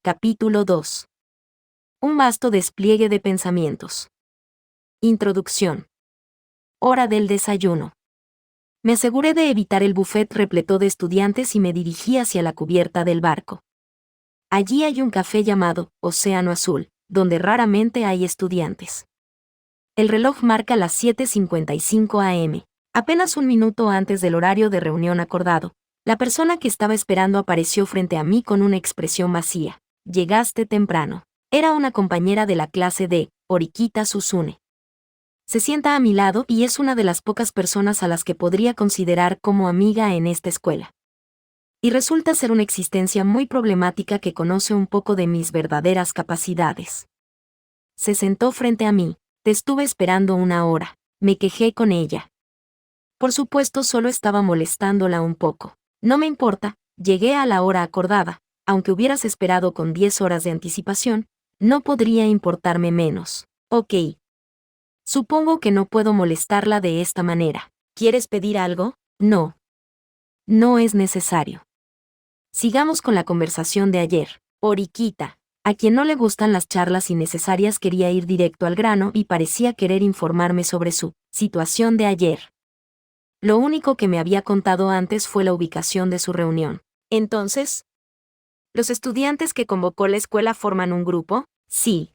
Capítulo 2. Un vasto despliegue de pensamientos. Introducción. Hora del desayuno. Me aseguré de evitar el buffet repleto de estudiantes y me dirigí hacia la cubierta del barco. Allí hay un café llamado Océano Azul, donde raramente hay estudiantes. El reloj marca las 7:55 am. Apenas un minuto antes del horario de reunión acordado, la persona que estaba esperando apareció frente a mí con una expresión vacía. Llegaste temprano. Era una compañera de la clase D, Orikita Suzune. Se sienta a mi lado y es una de las pocas personas a las que podría considerar como amiga en esta escuela. Y resulta ser una existencia muy problemática que conoce un poco de mis verdaderas capacidades. Se sentó frente a mí. Te estuve esperando una hora. Me quejé con ella. Por supuesto, solo estaba molestándola un poco. No me importa, llegué a la hora acordada. Aunque hubieras esperado con 10 horas de anticipación, no podría importarme menos. Ok. Supongo que no puedo molestarla de esta manera. ¿Quieres pedir algo? No. No es necesario. Sigamos con la conversación de ayer. Orikita, a quien no le gustan las charlas innecesarias, quería ir directo al grano y parecía querer informarme sobre su situación de ayer. Lo único que me había contado antes fue la ubicación de su reunión. Entonces, ¿los estudiantes que convocó la escuela forman un grupo? Sí.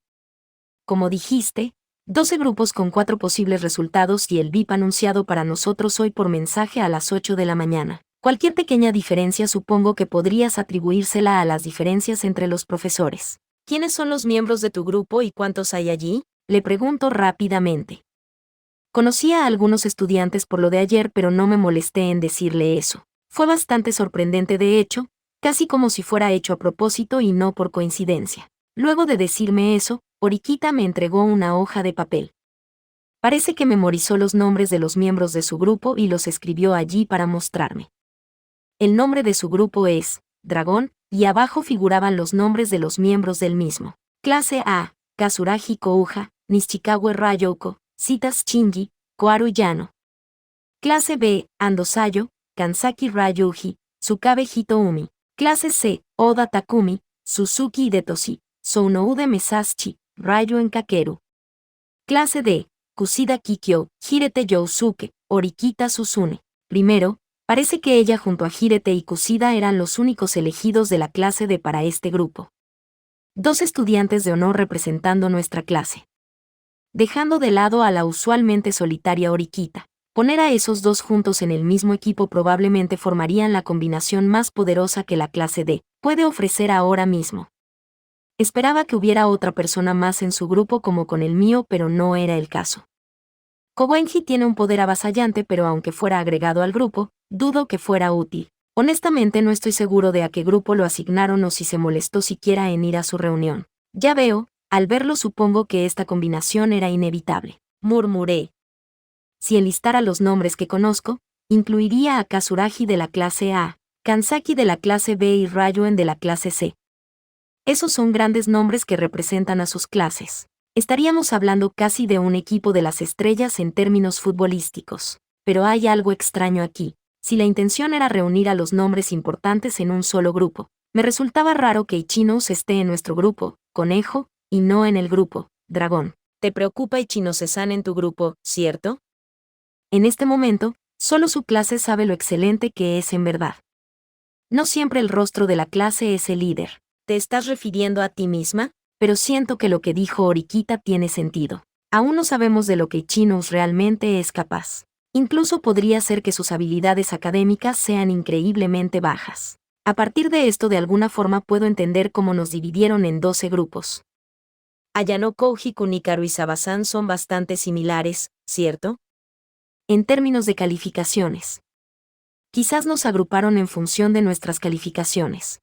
Como dijiste, 12 grupos con 4 posibles resultados y el VIP anunciado para nosotros hoy por mensaje a las 8 de la mañana. Cualquier pequeña diferencia supongo que podrías atribuírsela a las diferencias entre los profesores. ¿Quiénes son los miembros de tu grupo y cuántos hay allí? Le pregunto rápidamente. Conocía a algunos estudiantes por lo de ayer, pero no me molesté en decirle eso. Fue bastante sorprendente, de hecho, casi como si fuera hecho a propósito y no por coincidencia. Luego de decirme eso, Orikita me entregó una hoja de papel. Parece que memorizó los nombres de los miembros de su grupo y los escribió allí para mostrarme. El nombre de su grupo es Dragón, y abajo figuraban los nombres de los miembros del mismo. Clase A, Kazuragi Kouja, Nishikawa Ryoko, Citas Shinji, Koharu Yano. Clase B, Ando Sayo, Kansaki Ryuji, Tsukabe Hitoumi. Clase C, Oda Takumi, Suzuki Hidetoshi, Sounoude Mesashi, Ryoen Kakeru. Clase D, Kusida Kikyo, Hirete Yousuke, Orikita Suzune. Primero, parece que ella junto a Hirete y Kusida eran los únicos elegidos de la clase D para este grupo. 2 estudiantes de honor representando nuestra clase. Dejando de lado a la usualmente solitaria Orikita, poner a esos 2 juntos en el mismo equipo probablemente formarían la combinación más poderosa que la clase D puede ofrecer ahora mismo. Esperaba que hubiera otra persona más en su grupo como con el mío, pero no era el caso. Kowenji tiene un poder avasallante, pero aunque fuera agregado al grupo, dudo que fuera útil. Honestamente no estoy seguro de a qué grupo lo asignaron o si se molestó siquiera en ir a su reunión. Ya veo, al verlo supongo que esta combinación era inevitable. Murmuré. Si enlistara los nombres que conozco, incluiría a Kazuragi de la clase A, Kansaki de la clase B y Ryoen de la clase C. Esos son grandes nombres que representan a sus clases. Estaríamos hablando casi de un equipo de las estrellas en términos futbolísticos. Pero hay algo extraño aquí. Si la intención era reunir a los nombres importantes en un solo grupo, me resultaba raro que Ichinos esté en nuestro grupo, Conejo, y no en el grupo, Dragón. ¿Te preocupa Ichinos-san en tu grupo, cierto? En este momento, solo su clase sabe lo excelente que es en verdad. No siempre el rostro de la clase es el líder. ¿Te estás refiriendo a ti misma? Pero siento que lo que dijo Orikita tiene sentido. Aún no sabemos de lo que Ichinos realmente es capaz. Incluso podría ser que sus habilidades académicas sean increíblemente bajas. A partir de esto, de alguna forma puedo entender cómo nos dividieron en 12 grupos. Ayano Kouji-kun y Karuizawa-san son bastante similares, ¿cierto? En términos de calificaciones. Quizás nos agruparon en función de nuestras calificaciones.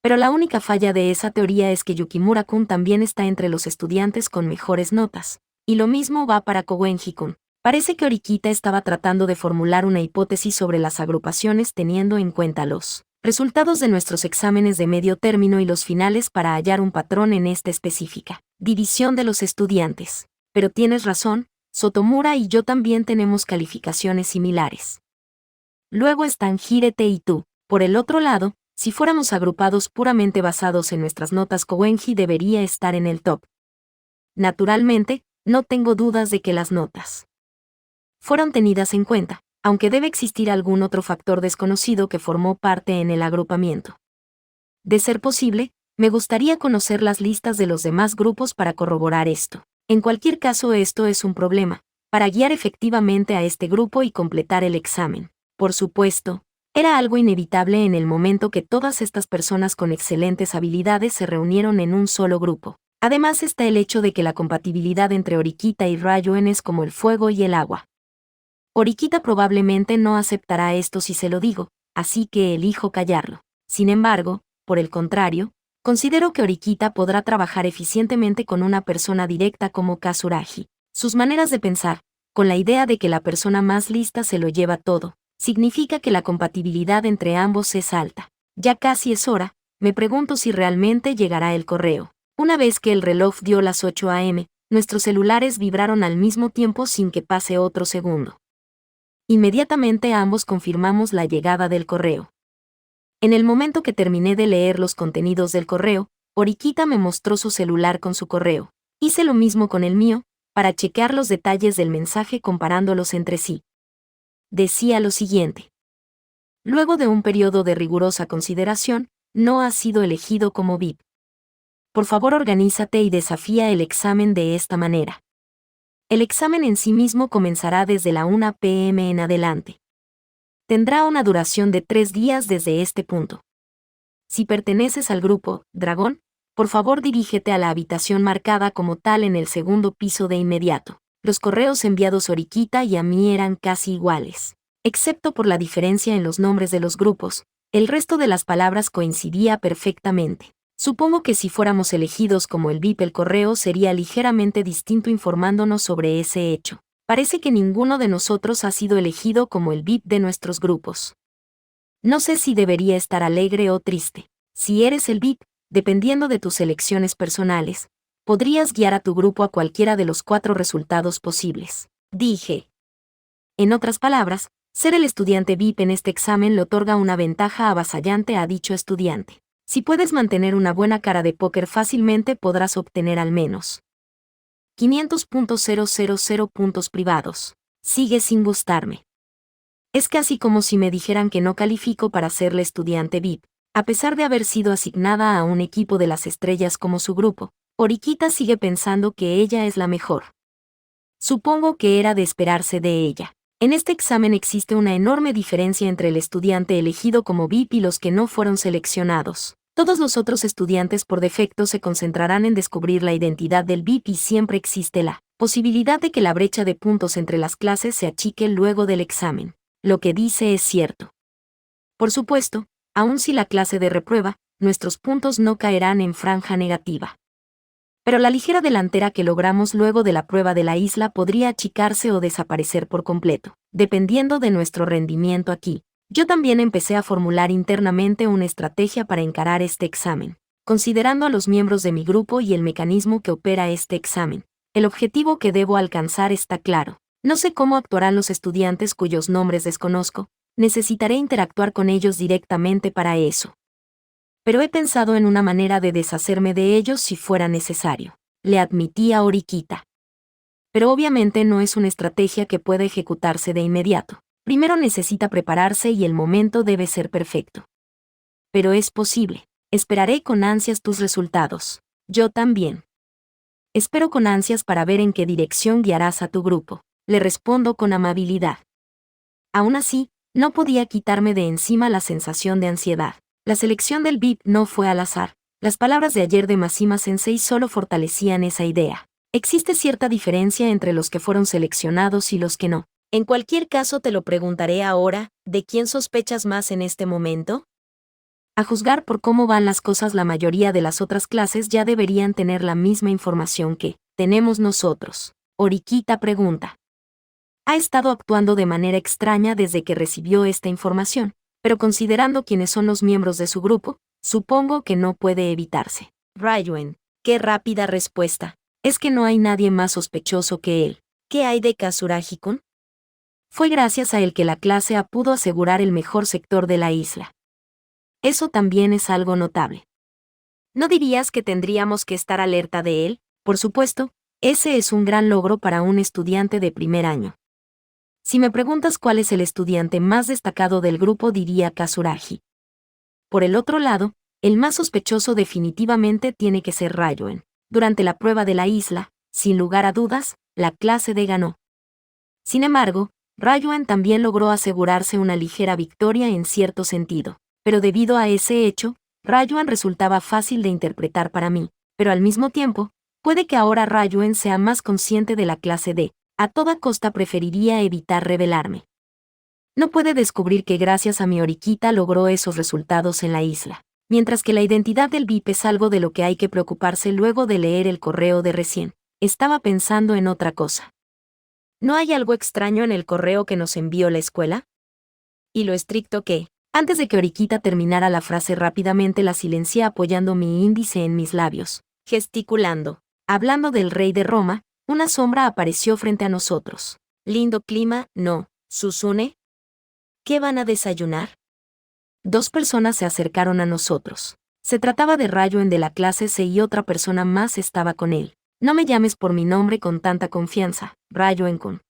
Pero la única falla de esa teoría es que Yukimura-kun también está entre los estudiantes con mejores notas. Y lo mismo va para Kowenji-kun. Parece que Orikita estaba tratando de formular una hipótesis sobre las agrupaciones teniendo en cuenta los resultados de nuestros exámenes de medio término y los finales para hallar un patrón en esta específica división de los estudiantes. Pero tienes razón, Sotomura y yo también tenemos calificaciones similares. Luego están Hirete y tú. Por el otro lado, Si fuéramos agrupados puramente basados en nuestras notas, Kowenji debería estar en el top. Naturalmente, no tengo dudas de que las notas fueron tenidas en cuenta, aunque debe existir algún otro factor desconocido que formó parte en el agrupamiento. De ser posible, me gustaría conocer las listas de los demás grupos para corroborar esto. En cualquier caso, esto es un problema, para guiar efectivamente a este grupo y completar el examen. Por supuesto, era algo inevitable en el momento que todas estas personas con excelentes habilidades se reunieron en un solo grupo. Además está el hecho de que la compatibilidad entre Horikita y Ryuen es como el fuego y el agua. Horikita probablemente no aceptará esto si se lo digo, así que elijo callarlo. Sin embargo, por el contrario, considero que Horikita podrá trabajar eficientemente con una persona directa como Kazuragi. Sus maneras de pensar, con la idea de que la persona más lista se lo lleva todo, significa que la compatibilidad entre ambos es alta. Ya casi es hora, me pregunto si realmente llegará el correo. Una vez que el reloj dio las 8 a.m., nuestros celulares vibraron al mismo tiempo sin que pase otro segundo. Inmediatamente ambos confirmamos la llegada del correo. En el momento que terminé de leer los contenidos del correo, Horikita me mostró su celular con su correo. Hice lo mismo con el mío, para chequear los detalles del mensaje comparándolos entre sí. Decía lo siguiente. Luego de un periodo de rigurosa consideración, no has sido elegido como VIP. Por favor, organízate y desafía el examen de esta manera. El examen en sí mismo comenzará desde la 1 p.m. en adelante. Tendrá una duración de 3 días desde este punto. Si perteneces al grupo Dragón, por favor dirígete a la habitación marcada como tal en el segundo piso de inmediato. Los correos enviados a Horikita y a mí eran casi iguales. Excepto por la diferencia en los nombres de los grupos, el resto de las palabras coincidía perfectamente. Supongo que si fuéramos elegidos como el VIP, el correo sería ligeramente distinto informándonos sobre ese hecho. Parece que ninguno de nosotros ha sido elegido como el VIP de nuestros grupos. No sé si debería estar alegre o triste. Si eres el VIP, dependiendo de tus elecciones personales, podrías guiar a tu grupo a cualquiera de los 4 resultados posibles. Dije. En otras palabras, ser el estudiante VIP en este examen le otorga una ventaja avasallante a dicho estudiante. Si puedes mantener una buena cara de póker, fácilmente podrás obtener al menos 500.000 puntos privados. Sigue sin gustarme. Es casi como si me dijeran que no califico para ser la estudiante VIP. A pesar de haber sido asignada a un equipo de las estrellas como su grupo, Horikita sigue pensando que ella es la mejor. Supongo que era de esperarse de ella. En este examen existe una enorme diferencia entre el estudiante elegido como VIP y los que no fueron seleccionados. Todos los otros estudiantes por defecto se concentrarán en descubrir la identidad del VIP y siempre existe la posibilidad de que la brecha de puntos entre las clases se achique luego del examen. Lo que dice es cierto. Por supuesto, aun si la clase de reprueba, nuestros puntos no caerán en franja negativa. Pero la ligera delantera que logramos luego de la prueba de la isla podría achicarse o desaparecer por completo, dependiendo de nuestro rendimiento aquí. Yo también empecé a formular internamente una estrategia para encarar este examen, considerando a los miembros de mi grupo y el mecanismo que opera este examen. El objetivo que debo alcanzar está claro. No sé cómo actuarán los estudiantes cuyos nombres desconozco, necesitaré interactuar con ellos directamente para eso. Pero he pensado en una manera de deshacerme de ellos si fuera necesario. Le admití a Horikita. Pero obviamente no es una estrategia que pueda ejecutarse de inmediato. Primero necesita prepararse y el momento debe ser perfecto. Pero es posible. Esperaré con ansias tus resultados. Yo también. Espero con ansias para ver en qué dirección guiarás a tu grupo. Le respondo con amabilidad. Aún así, no podía quitarme de encima la sensación de ansiedad. La selección del VIP no fue al azar. Las palabras de ayer de Mashima Sensei solo fortalecían esa idea. Existe cierta diferencia entre los que fueron seleccionados y los que no. En cualquier caso te lo preguntaré ahora, ¿de quién sospechas más en este momento? A juzgar por cómo van las cosas, la mayoría de las otras clases ya deberían tener la misma información que tenemos nosotros. Horikita pregunta. Ha estado actuando de manera extraña desde que recibió esta información, pero considerando quiénes son los miembros de su grupo, supongo que no puede evitarse. Ryuen, qué rápida respuesta. Es que no hay nadie más sospechoso que él. ¿Qué hay de Kazuragi-kun? Fue gracias a él que la clase A pudo asegurar el mejor sector de la isla. Eso también es algo notable. ¿No dirías que tendríamos que estar alerta de él? Por supuesto, ese es un gran logro para un estudiante de primer año. Si me preguntas cuál es el estudiante más destacado del grupo, diría Kazuragi. Por el otro lado, el más sospechoso definitivamente tiene que ser Ryoen. Durante la prueba de la isla, sin lugar a dudas, la clase D ganó. Sin embargo, Ryoen también logró asegurarse una ligera victoria en cierto sentido, pero debido a ese hecho, Ryoen resultaba fácil de interpretar para mí, pero al mismo tiempo, puede que ahora Ryoen sea más consciente de la clase D. A toda costa preferiría evitar revelarme. No puede descubrir que gracias a mi Oriquita logró esos resultados en la isla, mientras que la identidad del VIP es algo de lo que hay que preocuparse luego de leer el correo de recién. Estaba pensando en otra cosa. ¿No hay algo extraño en el correo que nos envió la escuela? Y lo estricto que, antes de que Oriquita terminara la frase rápidamente la silencié apoyando mi índice en mis labios, gesticulando. Hablando del rey de Roma, una sombra apareció frente a nosotros. Lindo clima, ¿no, Susune? ¿Qué van a desayunar? Dos personas se acercaron a nosotros. Se trataba de Ryoen de la clase C y otra persona más estaba con él. No me llames por mi nombre con tanta confianza, Ryoen-kun.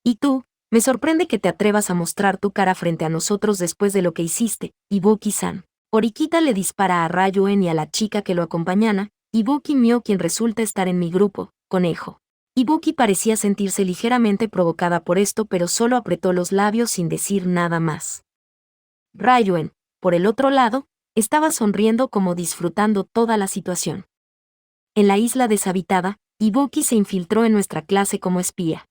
Y tú, me sorprende que te atrevas a mostrar tu cara frente a nosotros después de lo que hiciste, Ibuki-san. Oriquita le dispara a Ryoen y a la chica que lo acompañaba, Ibuki Mio quien resulta estar en mi grupo, conejo. Ibuki parecía sentirse ligeramente provocada por esto pero solo apretó los labios sin decir nada más. Ryoen, por el otro lado, estaba sonriendo como disfrutando toda la situación. En la isla deshabitada, Ibuki se infiltró en nuestra clase como espía.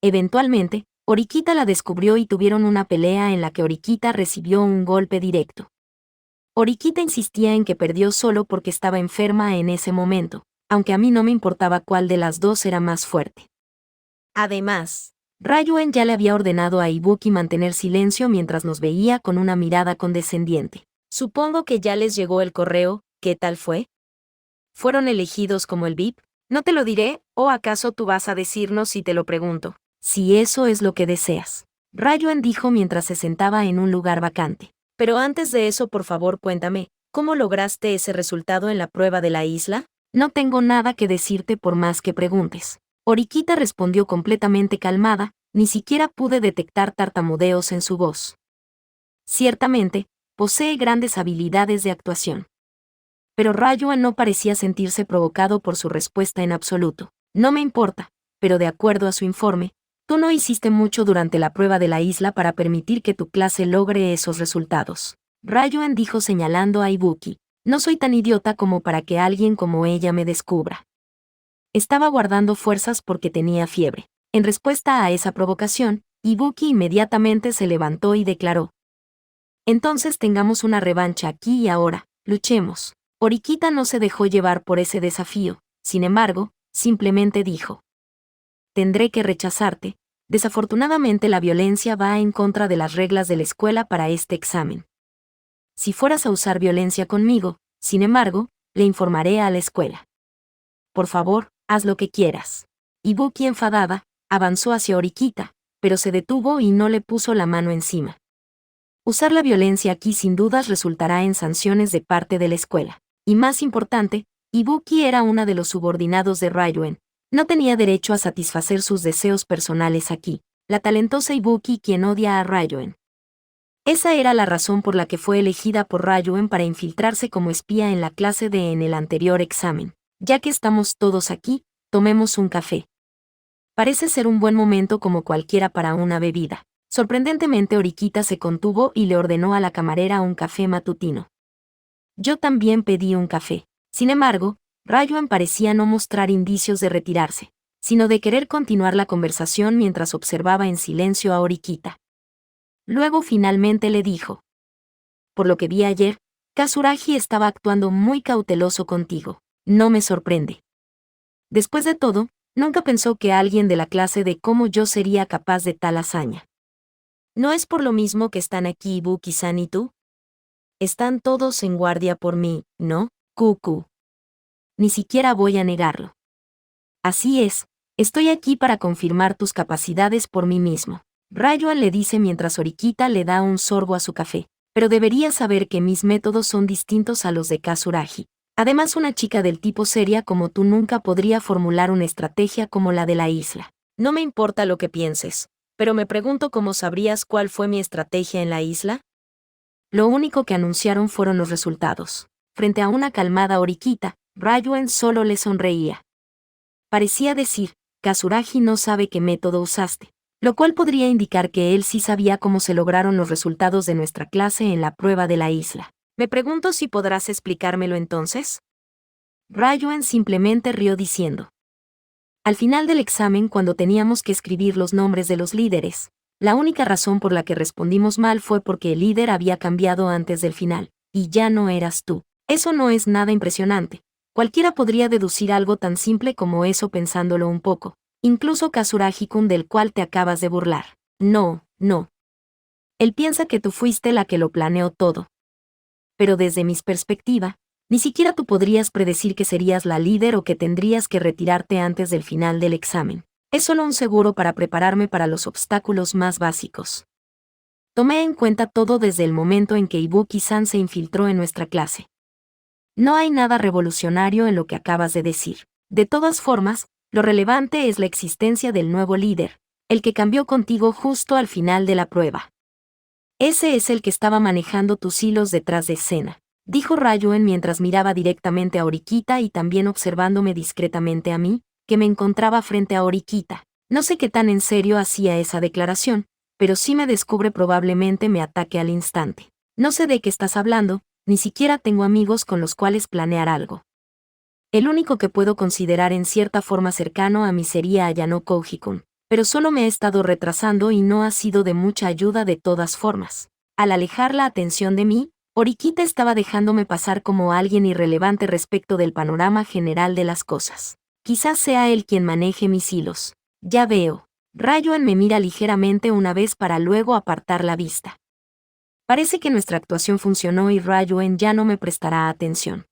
Eventualmente, Oriquita la descubrió y tuvieron una pelea en la que Oriquita recibió un golpe directo. Oriquita insistía en que perdió solo porque estaba enferma en ese momento, aunque a mí no me importaba cuál de las dos era más fuerte. Además, Ryoen ya le había ordenado a Ibuki mantener silencio mientras nos veía con una mirada condescendiente. Supongo que ya les llegó el correo, ¿qué tal fue? ¿Fueron elegidos como el VIP? No te lo diré, ¿o acaso tú vas a decirnos si te lo pregunto? Si eso es lo que deseas. Ryoen dijo mientras se sentaba en un lugar vacante. Pero antes de eso, por favor, cuéntame, ¿cómo lograste ese resultado en la prueba de la isla? No tengo nada que decirte por más que preguntes. Oriquita respondió completamente calmada, ni siquiera pude detectar tartamudeos en su voz. Ciertamente, posee grandes habilidades de actuación. Pero Ryoen no parecía sentirse provocado por su respuesta en absoluto. No me importa, pero de acuerdo a su informe, tú no hiciste mucho durante la prueba de la isla para permitir que tu clase logre esos resultados. Ryoen dijo señalando a Ibuki, no soy tan idiota como para que alguien como ella me descubra. Estaba guardando fuerzas porque tenía fiebre. En respuesta a esa provocación, Ibuki inmediatamente se levantó y declaró. Entonces tengamos una revancha aquí y ahora, luchemos. Oriquita no se dejó llevar por ese desafío, sin embargo, simplemente dijo. Tendré que rechazarte. Desafortunadamente la violencia va en contra de las reglas de la escuela para este examen. Si fueras a usar violencia conmigo, sin embargo, le informaré a la escuela. Por favor, haz lo que quieras. Ibuki enfadada, avanzó hacia Oriquita, pero se detuvo y no le puso la mano encima. Usar la violencia aquí sin dudas resultará en sanciones de parte de la escuela. Y más importante, Ibuki era una de los subordinados de Ryoen. No tenía derecho a satisfacer sus deseos personales aquí. La talentosa Ibuki quien odia a Ryoen. Esa era la razón por la que fue elegida por Ryoen para infiltrarse como espía en la clase D en el anterior examen. Ya que estamos todos aquí, tomemos un café. Parece ser un buen momento como cualquiera para una bebida. Sorprendentemente Oriquita se contuvo y le ordenó a la camarera un café matutino. Yo también pedí un café. Sin embargo, Ryoen parecía no mostrar indicios de retirarse, sino de querer continuar la conversación mientras observaba en silencio a Oriquita. Luego finalmente le dijo. Por lo que vi ayer, Kazuragi estaba actuando muy cauteloso contigo. No me sorprende. Después de todo, nunca pensó que alguien de la clase de como yo sería capaz de tal hazaña. ¿No es por lo mismo que están aquí Ibuki-san y tú? Están todos en guardia por mí, ¿no, Cucu? Ni siquiera voy a negarlo. Así es, estoy aquí para confirmar tus capacidades por mí mismo. Ryoen le dice mientras Oriquita le da un sorbo a su café. Pero deberías saber que mis métodos son distintos a los de Katsuragi. Además, una chica del tipo seria como tú nunca podría formular una estrategia como la de la isla. No me importa lo que pienses, pero me pregunto cómo sabrías cuál fue mi estrategia en la isla. Lo único que anunciaron fueron los resultados. Frente a una calmada Horikita, Ryuen solo le sonreía. Parecía decir, Katsuragi no sabe qué método usaste, lo cual podría indicar que él sí sabía cómo se lograron los resultados de nuestra clase en la prueba de la isla. Me pregunto si podrás explicármelo entonces. Ryuen simplemente rió diciendo. Al final del examen, cuando teníamos que escribir los nombres de los líderes, la única razón por la que respondimos mal fue porque el líder había cambiado antes del final, y ya no eras tú. Eso no es nada impresionante. Cualquiera podría deducir algo tan simple como eso pensándolo un poco, incluso Katsuragi-kun del cual te acabas de burlar. No. Él piensa que tú fuiste la que lo planeó todo. Pero desde mi perspectiva, ni siquiera tú podrías predecir que serías la líder o que tendrías que retirarte antes del final del examen. Es solo un seguro para prepararme para los obstáculos más básicos. Tomé en cuenta todo desde el momento en que Ibuki-san se infiltró en nuestra clase. No hay nada revolucionario en lo que acabas de decir. De todas formas, lo relevante es la existencia del nuevo líder, el que cambió contigo justo al final de la prueba. Ese es el que estaba manejando tus hilos detrás de escena, dijo Ryuen mientras miraba directamente a Horikita y también observándome discretamente a mí, que me encontraba frente a Horikita. No sé qué tan en serio hacía esa declaración, pero si me descubre probablemente me ataque al instante. No sé de qué estás hablando, ni siquiera tengo amigos con los cuales planear algo. El único que puedo considerar en cierta forma cercano a mí sería Ayano Koji-kun, pero solo me he estado retrasando y no ha sido de mucha ayuda de todas formas. Al alejar la atención de mí, Horikita estaba dejándome pasar como alguien irrelevante respecto del panorama general de las cosas. Quizás sea él quien maneje mis hilos. Ya veo. Ryuen me mira ligeramente una vez para luego apartar la vista. Parece que nuestra actuación funcionó y Ryuen ya no me prestará atención.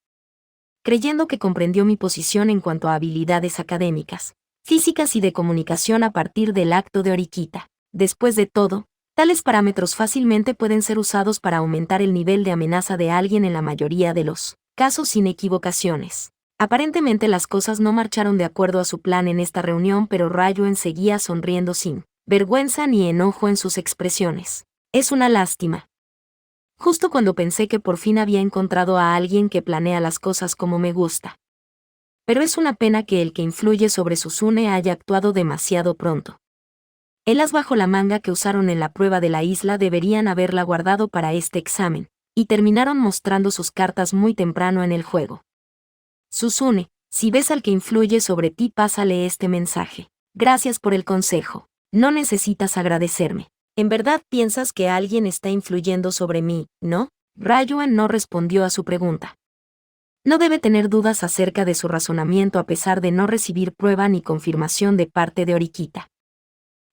Creyendo que comprendió mi posición en cuanto a habilidades académicas, físicas y de comunicación a partir del acto de Horikita. Después de todo, tales parámetros fácilmente pueden ser usados para aumentar el nivel de amenaza de alguien en la mayoría de los casos sin equivocaciones. Aparentemente las cosas no marcharon de acuerdo a su plan en esta reunión, pero Ryuen seguía sonriendo sin vergüenza ni enojo en sus expresiones. Es una lástima. Justo cuando pensé que por fin había encontrado a alguien que planea las cosas como me gusta. Pero es una pena que el que influye sobre Susune haya actuado demasiado pronto. El as bajo la manga que usaron en la prueba de la isla deberían haberla guardado para este examen, y terminaron mostrando sus cartas muy temprano en el juego. Susune, si ves al que influye sobre ti, pásale este mensaje. Gracias por el consejo. No necesitas agradecerme. ¿En verdad piensas que alguien está influyendo sobre mí, no? Ryuen no respondió a su pregunta. No debe tener dudas acerca de su razonamiento a pesar de no recibir prueba ni confirmación de parte de Horikita.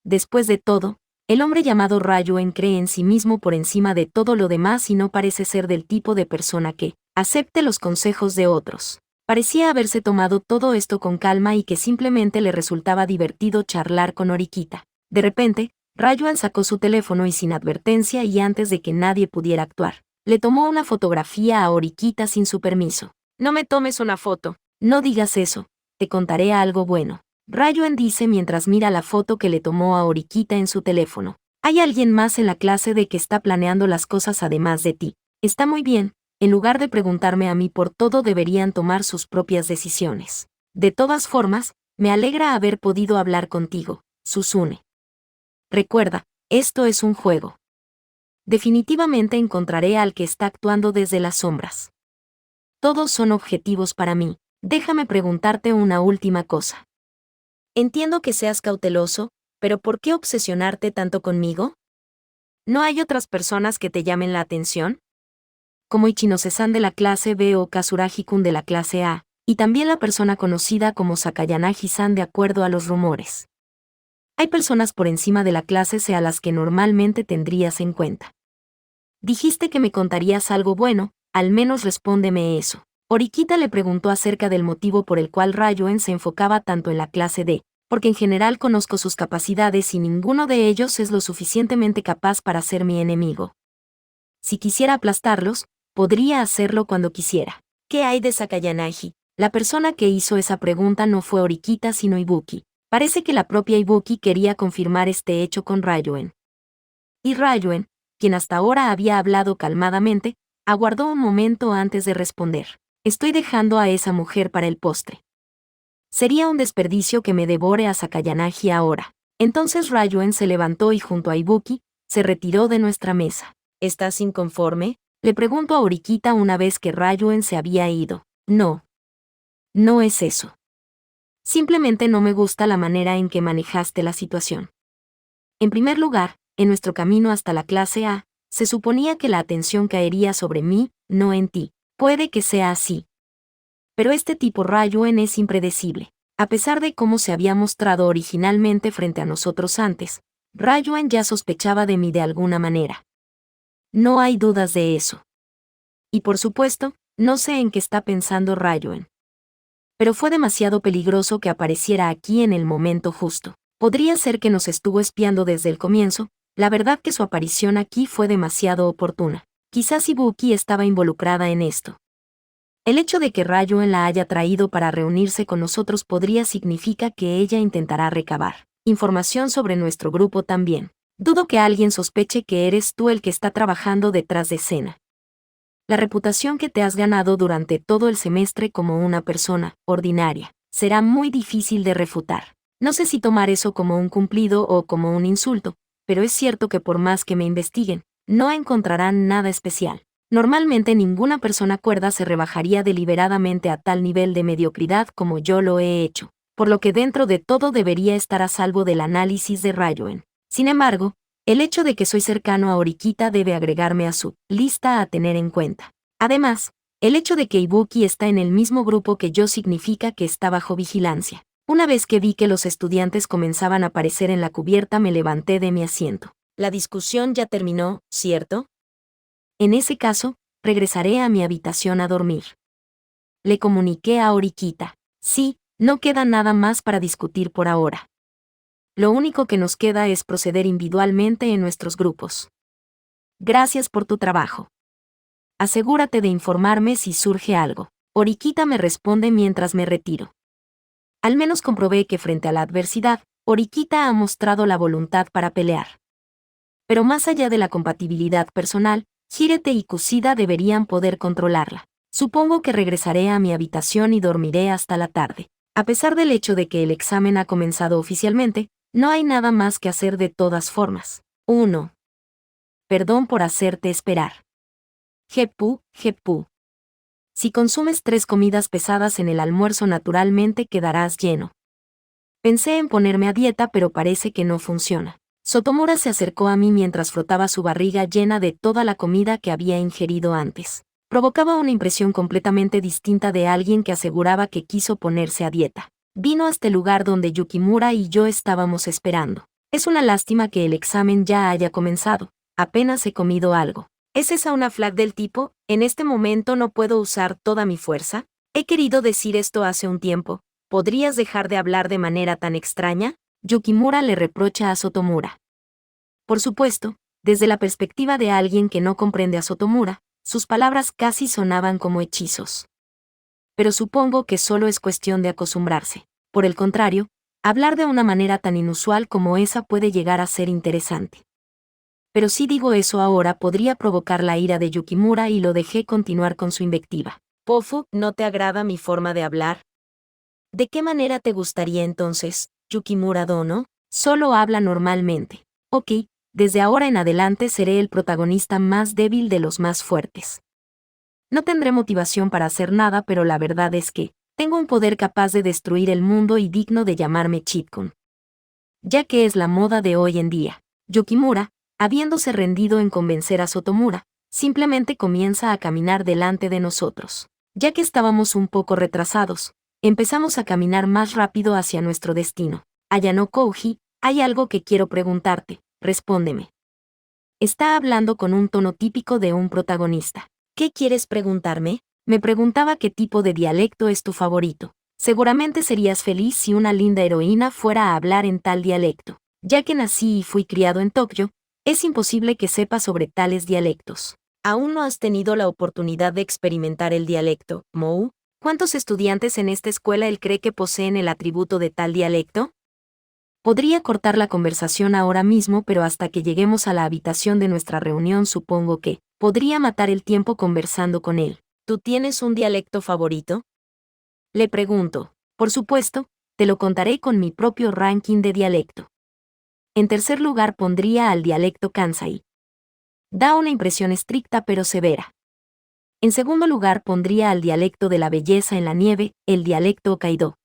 Después de todo, el hombre llamado Ryuen cree en sí mismo por encima de todo lo demás y no parece ser del tipo de persona que acepte los consejos de otros. Parecía haberse tomado todo esto con calma y que simplemente le resultaba divertido charlar con Horikita. De repente, Ryuen sacó su teléfono y sin advertencia y antes de que nadie pudiera actuar, le tomó una fotografía a Horikita sin su permiso. No me tomes una foto. No digas eso, te contaré algo bueno. Ryuen dice mientras mira la foto que le tomó a Horikita en su teléfono. Hay alguien más en la clase de que está planeando las cosas además de ti. Está muy bien. En lugar de preguntarme a mí por todo, deberían tomar sus propias decisiones. De todas formas, me alegra haber podido hablar contigo, Susune. Recuerda, esto es un juego. Definitivamente encontraré al que está actuando desde las sombras. Todos son objetivos para mí. Déjame preguntarte una última cosa. Entiendo que seas cauteloso, pero ¿por qué obsesionarte tanto conmigo? ¿No hay otras personas que te llamen la atención? Como Ichinose-san de la clase B o Katsuragi-kun de la clase A, y también la persona conocida como Sakayanagi-san de acuerdo a los rumores. Hay personas por encima de la clase C a las que normalmente tendrías en cuenta. Dijiste que me contarías algo bueno, al menos respóndeme eso. Horikita le preguntó acerca del motivo por el cual Ryuen se enfocaba tanto en la clase D, porque en general conozco sus capacidades y ninguno de ellos es lo suficientemente capaz para ser mi enemigo. Si quisiera aplastarlos, podría hacerlo cuando quisiera. ¿Qué hay de Sakayanagi? La persona que hizo esa pregunta no fue Horikita sino Ibuki. Parece que la propia Ibuki quería confirmar este hecho con Ryuen. Y Ryuen, quien hasta ahora había hablado calmadamente, aguardó un momento antes de responder. Estoy dejando a esa mujer para el postre. Sería un desperdicio que me devore a Sakayanagi ahora. Entonces Ryuen se levantó y junto a Ibuki, se retiró de nuestra mesa. ¿Estás inconforme? Le pregunto a Horikita una vez que Ryuen se había ido. No. No es eso. Simplemente no me gusta la manera en que manejaste la situación. En primer lugar, en nuestro camino hasta la clase A, se suponía que la atención caería sobre mí, no en ti. Puede que sea así. Pero este tipo Ryuen es impredecible. A pesar de cómo se había mostrado originalmente frente a nosotros antes, Ryuen ya sospechaba de mí de alguna manera. No hay dudas de eso. Y por supuesto, no sé en qué está pensando Ryuen. Pero fue demasiado peligroso que apareciera aquí en el momento justo. Podría ser que nos estuvo espiando desde el comienzo, la verdad que su aparición aquí fue demasiado oportuna. Quizás Ibuki estaba involucrada en esto. El hecho de que Ryuen la haya traído para reunirse con nosotros podría significar que ella intentará recabar información sobre nuestro grupo también. Dudo que alguien sospeche que eres tú el que está trabajando detrás de escena. La reputación que te has ganado durante todo el semestre como una persona ordinaria será muy difícil de refutar. No sé si tomar eso como un cumplido o como un insulto, pero es cierto que por más que me investiguen, no encontrarán nada especial. Normalmente ninguna persona cuerda se rebajaría deliberadamente a tal nivel de mediocridad como yo lo he hecho, por lo que dentro de todo debería estar a salvo del análisis de Ryuen. Sin embargo, el hecho de que soy cercano a Horikita debe agregarme a su lista a tener en cuenta. Además, el hecho de que Ibuki está en el mismo grupo que yo significa que está bajo vigilancia. Una vez que vi que los estudiantes comenzaban a aparecer en la cubierta me levanté de mi asiento. La discusión ya terminó, ¿cierto? En ese caso, regresaré a mi habitación a dormir. Le comuniqué a Horikita. Sí, no queda nada más para discutir por ahora. Lo único que nos queda es proceder individualmente en nuestros grupos. Gracias por tu trabajo. Asegúrate de informarme si surge algo. Horikita me responde mientras me retiro. Al menos comprobé que frente a la adversidad, Horikita ha mostrado la voluntad para pelear. Pero más allá de la compatibilidad personal, Hirete y Kusida deberían poder controlarla. Supongo que regresaré a mi habitación y dormiré hasta la tarde. A pesar del hecho de que el examen ha comenzado oficialmente, no hay nada más que hacer de todas formas. 1. Perdón por hacerte esperar. Jepu. Si consumes 3 comidas pesadas en el almuerzo naturalmente quedarás lleno. Pensé en ponerme a dieta pero parece que no funciona. Sotomura se acercó a mí mientras frotaba su barriga llena de toda la comida que había ingerido antes. Provocaba una impresión completamente distinta de alguien que aseguraba que quiso ponerse a dieta. Vino hasta el lugar donde Yukimura y yo estábamos esperando. Es una lástima que el examen ya haya comenzado. Apenas he comido algo. ¿Es esa una flag del tipo, en este momento no puedo usar toda mi fuerza? He querido decir esto hace un tiempo. ¿Podrías dejar de hablar de manera tan extraña? Yukimura le reprocha a Sotomura. Por supuesto, desde la perspectiva de alguien que no comprende a Sotomura, sus palabras casi sonaban como hechizos. Pero supongo que solo es cuestión de acostumbrarse. Por el contrario, hablar de una manera tan inusual como esa puede llegar a ser interesante. Pero si digo eso ahora podría provocar la ira de Yukimura y lo dejé continuar con su invectiva. Pofu, ¿no te agrada mi forma de hablar? ¿De qué manera te gustaría entonces, Yukimura Dono? Solo habla normalmente. Ok, desde ahora en adelante seré el protagonista más débil de los más fuertes. No tendré motivación para hacer nada, pero la verdad es que tengo un poder capaz de destruir el mundo y digno de llamarme Chitkun. Ya que es la moda de hoy en día, Yukimura, habiéndose rendido en convencer a Sotomura, simplemente comienza a caminar delante de nosotros. Ya que estábamos un poco retrasados, empezamos a caminar más rápido hacia nuestro destino. Ayano Kouji, hay algo que quiero preguntarte, respóndeme. Está hablando con un tono típico de un protagonista. ¿Qué quieres preguntarme? Me preguntaba qué tipo de dialecto es tu favorito. Seguramente serías feliz si una linda heroína fuera a hablar en tal dialecto. Ya que nací y fui criado en Tokio, es imposible que sepa sobre tales dialectos. ¿Aún no has tenido la oportunidad de experimentar el dialecto, Mou? ¿Cuántos estudiantes en esta escuela él cree que poseen el atributo de tal dialecto? Podría cortar la conversación ahora mismo, pero hasta que lleguemos a la habitación de nuestra reunión supongo que podría matar el tiempo conversando con él. ¿Tú tienes un dialecto favorito? Le pregunto. Por supuesto, te lo contaré con mi propio ranking de dialecto. En tercer lugar pondría al dialecto Kansai. Da una impresión estricta pero severa. En segundo lugar pondría al dialecto de la belleza en la nieve, el dialecto Hokkaido.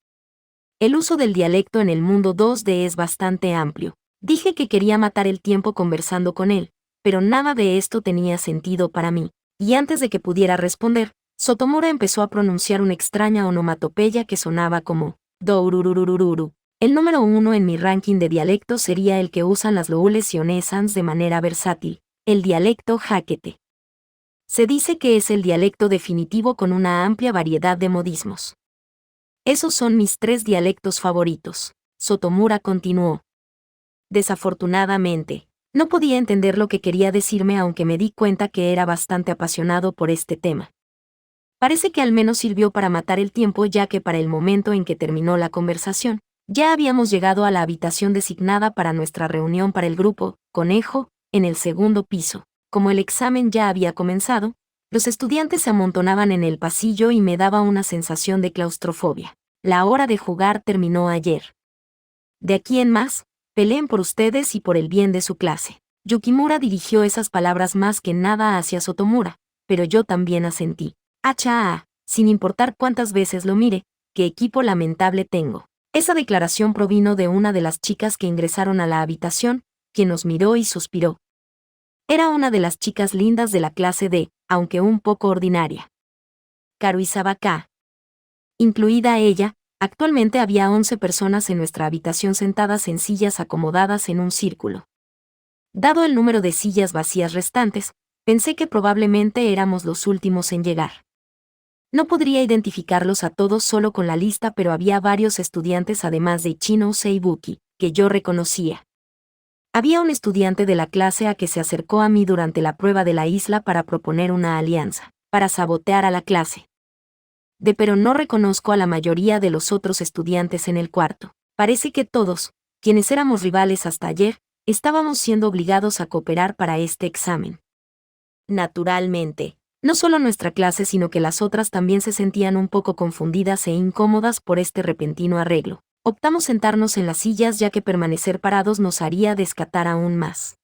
El uso del dialecto en el mundo 2D es bastante amplio. Dije que quería matar el tiempo conversando con él, pero nada de esto tenía sentido para mí. Y antes de que pudiera responder, Sotomura empezó a pronunciar una extraña onomatopeya que sonaba como dourururururu. El número 1 en mi ranking de dialectos sería el que usan las loules y onesans de manera versátil, el dialecto Hakete. Se dice que es el dialecto definitivo con una amplia variedad de modismos. Esos son mis 3 dialectos favoritos, Sotomura continuó. Desafortunadamente, no podía entender lo que quería decirme, aunque me di cuenta que era bastante apasionado por este tema. Parece que al menos sirvió para matar el tiempo, ya que para el momento en que terminó la conversación, ya habíamos llegado a la habitación designada para nuestra reunión para el grupo, Conejo, en el segundo piso. Como el examen ya había comenzado, los estudiantes se amontonaban en el pasillo y me daba una sensación de claustrofobia. La hora de jugar terminó ayer. De aquí en más, peleen por ustedes y por el bien de su clase. Yukimura dirigió esas palabras más que nada hacia Sotomura, pero yo también asentí. Acha, sin importar cuántas veces lo mire, qué equipo lamentable tengo. Esa declaración provino de una de las chicas que ingresaron a la habitación, quien nos miró y suspiró. Era una de las chicas lindas de la clase D, aunque un poco ordinaria. Karuizawa K. Incluida ella, actualmente había 11 personas en nuestra habitación sentadas en sillas acomodadas en un círculo. Dado el número de sillas vacías restantes, pensé que probablemente éramos los últimos en llegar. No podría identificarlos a todos solo con la lista, pero había varios estudiantes además de Ichino Seibuki, que yo reconocía. Había un estudiante de la clase A que se acercó a mí durante la prueba de la isla para proponer una alianza, para sabotear a la clase. Pero no reconozco a la mayoría de los otros estudiantes en el cuarto. Parece que todos, quienes éramos rivales hasta ayer, estábamos siendo obligados a cooperar para este examen. Naturalmente, no solo nuestra clase sino que las otras también se sentían un poco confundidas e incómodas por este repentino arreglo. Optamos sentarnos en las sillas ya que permanecer parados nos haría descatar aún más.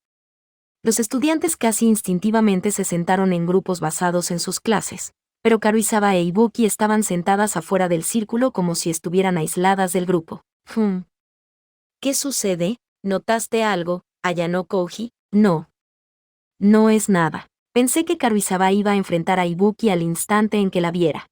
Los estudiantes casi instintivamente se sentaron en grupos basados en sus clases, pero Karuizawa e Ibuki estaban sentadas afuera del círculo como si estuvieran aisladas del grupo. ¿Qué sucede? ¿Notaste algo, Ayano Koji? No. No es nada. Pensé que Karuizawa iba a enfrentar a Ibuki al instante en que la viera.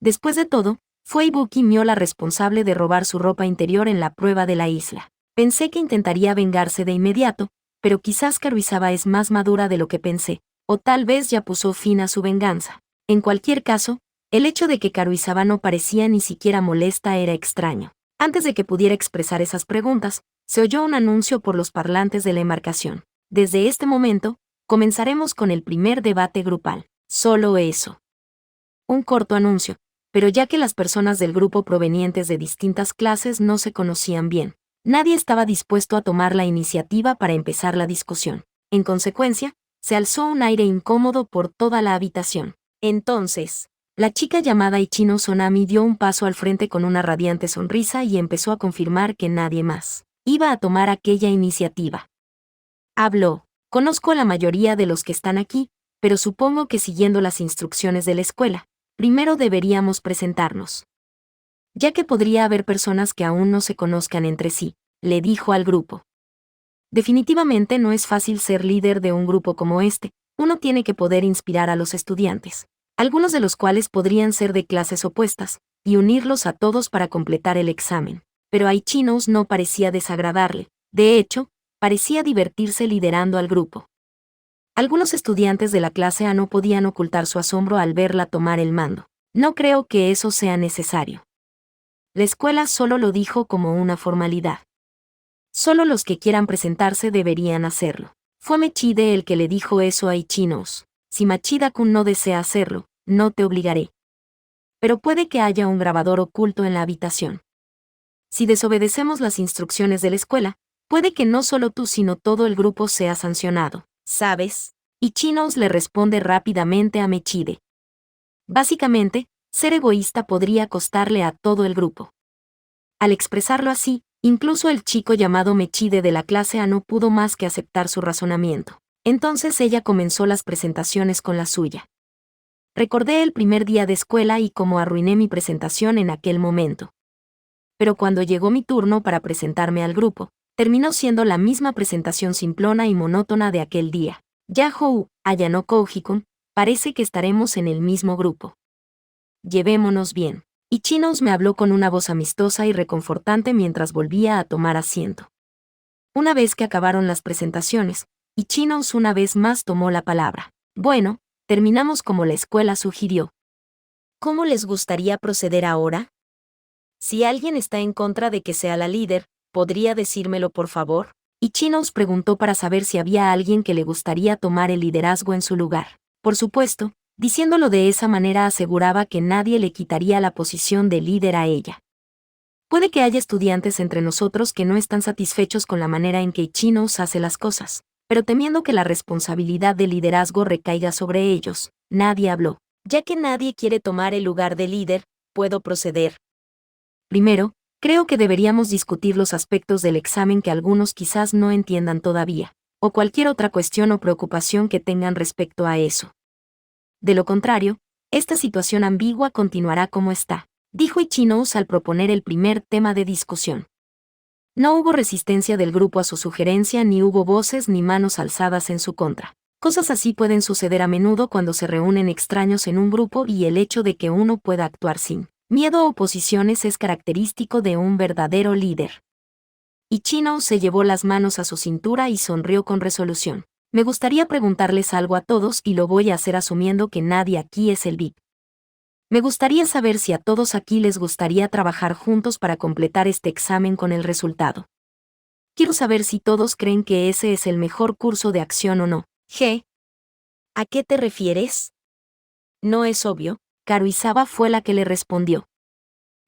Después de todo, fue Ibuki Mio la responsable de robar su ropa interior en la prueba de la isla. Pensé que intentaría vengarse de inmediato, pero quizás Karuizawa es más madura de lo que pensé, o tal vez ya puso fin a su venganza. En cualquier caso, el hecho de que Karuizawa no parecía ni siquiera molesta era extraño. Antes de que pudiera expresar esas preguntas, se oyó un anuncio por los parlantes de la embarcación. Desde este momento, comenzaremos con el primer debate grupal. Solo eso. Un corto anuncio, pero ya que las personas del grupo provenientes de distintas clases no se conocían bien, nadie estaba dispuesto a tomar la iniciativa para empezar la discusión. En consecuencia, se alzó un aire incómodo por toda la habitación. Entonces, la chica llamada Ichino Sonami dio un paso al frente con una radiante sonrisa y empezó a confirmar que nadie más iba a tomar aquella iniciativa. Habló. Conozco a la mayoría de los que están aquí, pero supongo que siguiendo las instrucciones de la escuela, primero deberíamos presentarnos. Ya que podría haber personas que aún no se conozcan entre sí, le dijo al grupo. Definitivamente no es fácil ser líder de un grupo como este, uno tiene que poder inspirar a los estudiantes, algunos de los cuales podrían ser de clases opuestas, y unirlos a todos para completar el examen. Pero a Ichinos no parecía desagradarle, de hecho, parecía divertirse liderando al grupo. Algunos estudiantes de la clase A no podían ocultar su asombro al verla tomar el mando. No creo que eso sea necesario. La escuela solo lo dijo como una formalidad. Solo los que quieran presentarse deberían hacerlo. Fue Mechide el que le dijo eso a Ichinos. Si Machida-kun no desea hacerlo, no te obligaré. Pero puede que haya un grabador oculto en la habitación. Si desobedecemos las instrucciones de la escuela, puede que no solo tú sino todo el grupo sea sancionado, ¿sabes? Y Chinos le responde rápidamente a Mechide. Básicamente, ser egoísta podría costarle a todo el grupo. Al expresarlo así, incluso el chico llamado Mechide de la clase A no pudo más que aceptar su razonamiento. Entonces ella comenzó las presentaciones con la suya. Recordé el primer día de escuela y cómo arruiné mi presentación en aquel momento. Pero cuando llegó mi turno para presentarme al grupo, terminó siendo la misma presentación simplona y monótona de aquel día. Yahoo, Ayano Kouji-kun, parece que estaremos en el mismo grupo. Llevémonos bien. Y Chinos me habló con una voz amistosa y reconfortante mientras volvía a tomar asiento. Una vez que acabaron las presentaciones, y Chinos una vez más tomó la palabra. Bueno, terminamos como la escuela sugirió. ¿Cómo les gustaría proceder ahora? Si alguien está en contra de que sea la líder, ¿podría decírmelo por favor? Y Chinos preguntó para saber si había alguien que le gustaría tomar el liderazgo en su lugar. Por supuesto, diciéndolo de esa manera aseguraba que nadie le quitaría la posición de líder a ella. Puede que haya estudiantes entre nosotros que no están satisfechos con la manera en que Chinos hace las cosas, pero temiendo que la responsabilidad del liderazgo recaiga sobre ellos, nadie habló. Ya que nadie quiere tomar el lugar de líder, ¿puedo proceder? Primero, creo que deberíamos discutir los aspectos del examen que algunos quizás no entiendan todavía, o cualquier otra cuestión o preocupación que tengan respecto a eso. De lo contrario, esta situación ambigua continuará como está, dijo Ichinos al proponer el primer tema de discusión. No hubo resistencia del grupo a su sugerencia ni hubo voces ni manos alzadas en su contra. Cosas así pueden suceder a menudo cuando se reúnen extraños en un grupo y el hecho de que uno pueda actuar sin miedo o oposiciones es característico de un verdadero líder. Ichinos se llevó las manos a su cintura y sonrió con resolución. Me gustaría preguntarles algo a todos y lo voy a hacer asumiendo que nadie aquí es el VIP. Me gustaría saber si a todos aquí les gustaría trabajar juntos para completar este examen con el resultado. Quiero saber si todos creen que ese es el mejor curso de acción o no. G. ¿A qué te refieres? No es obvio, Karuizawa fue la que le respondió.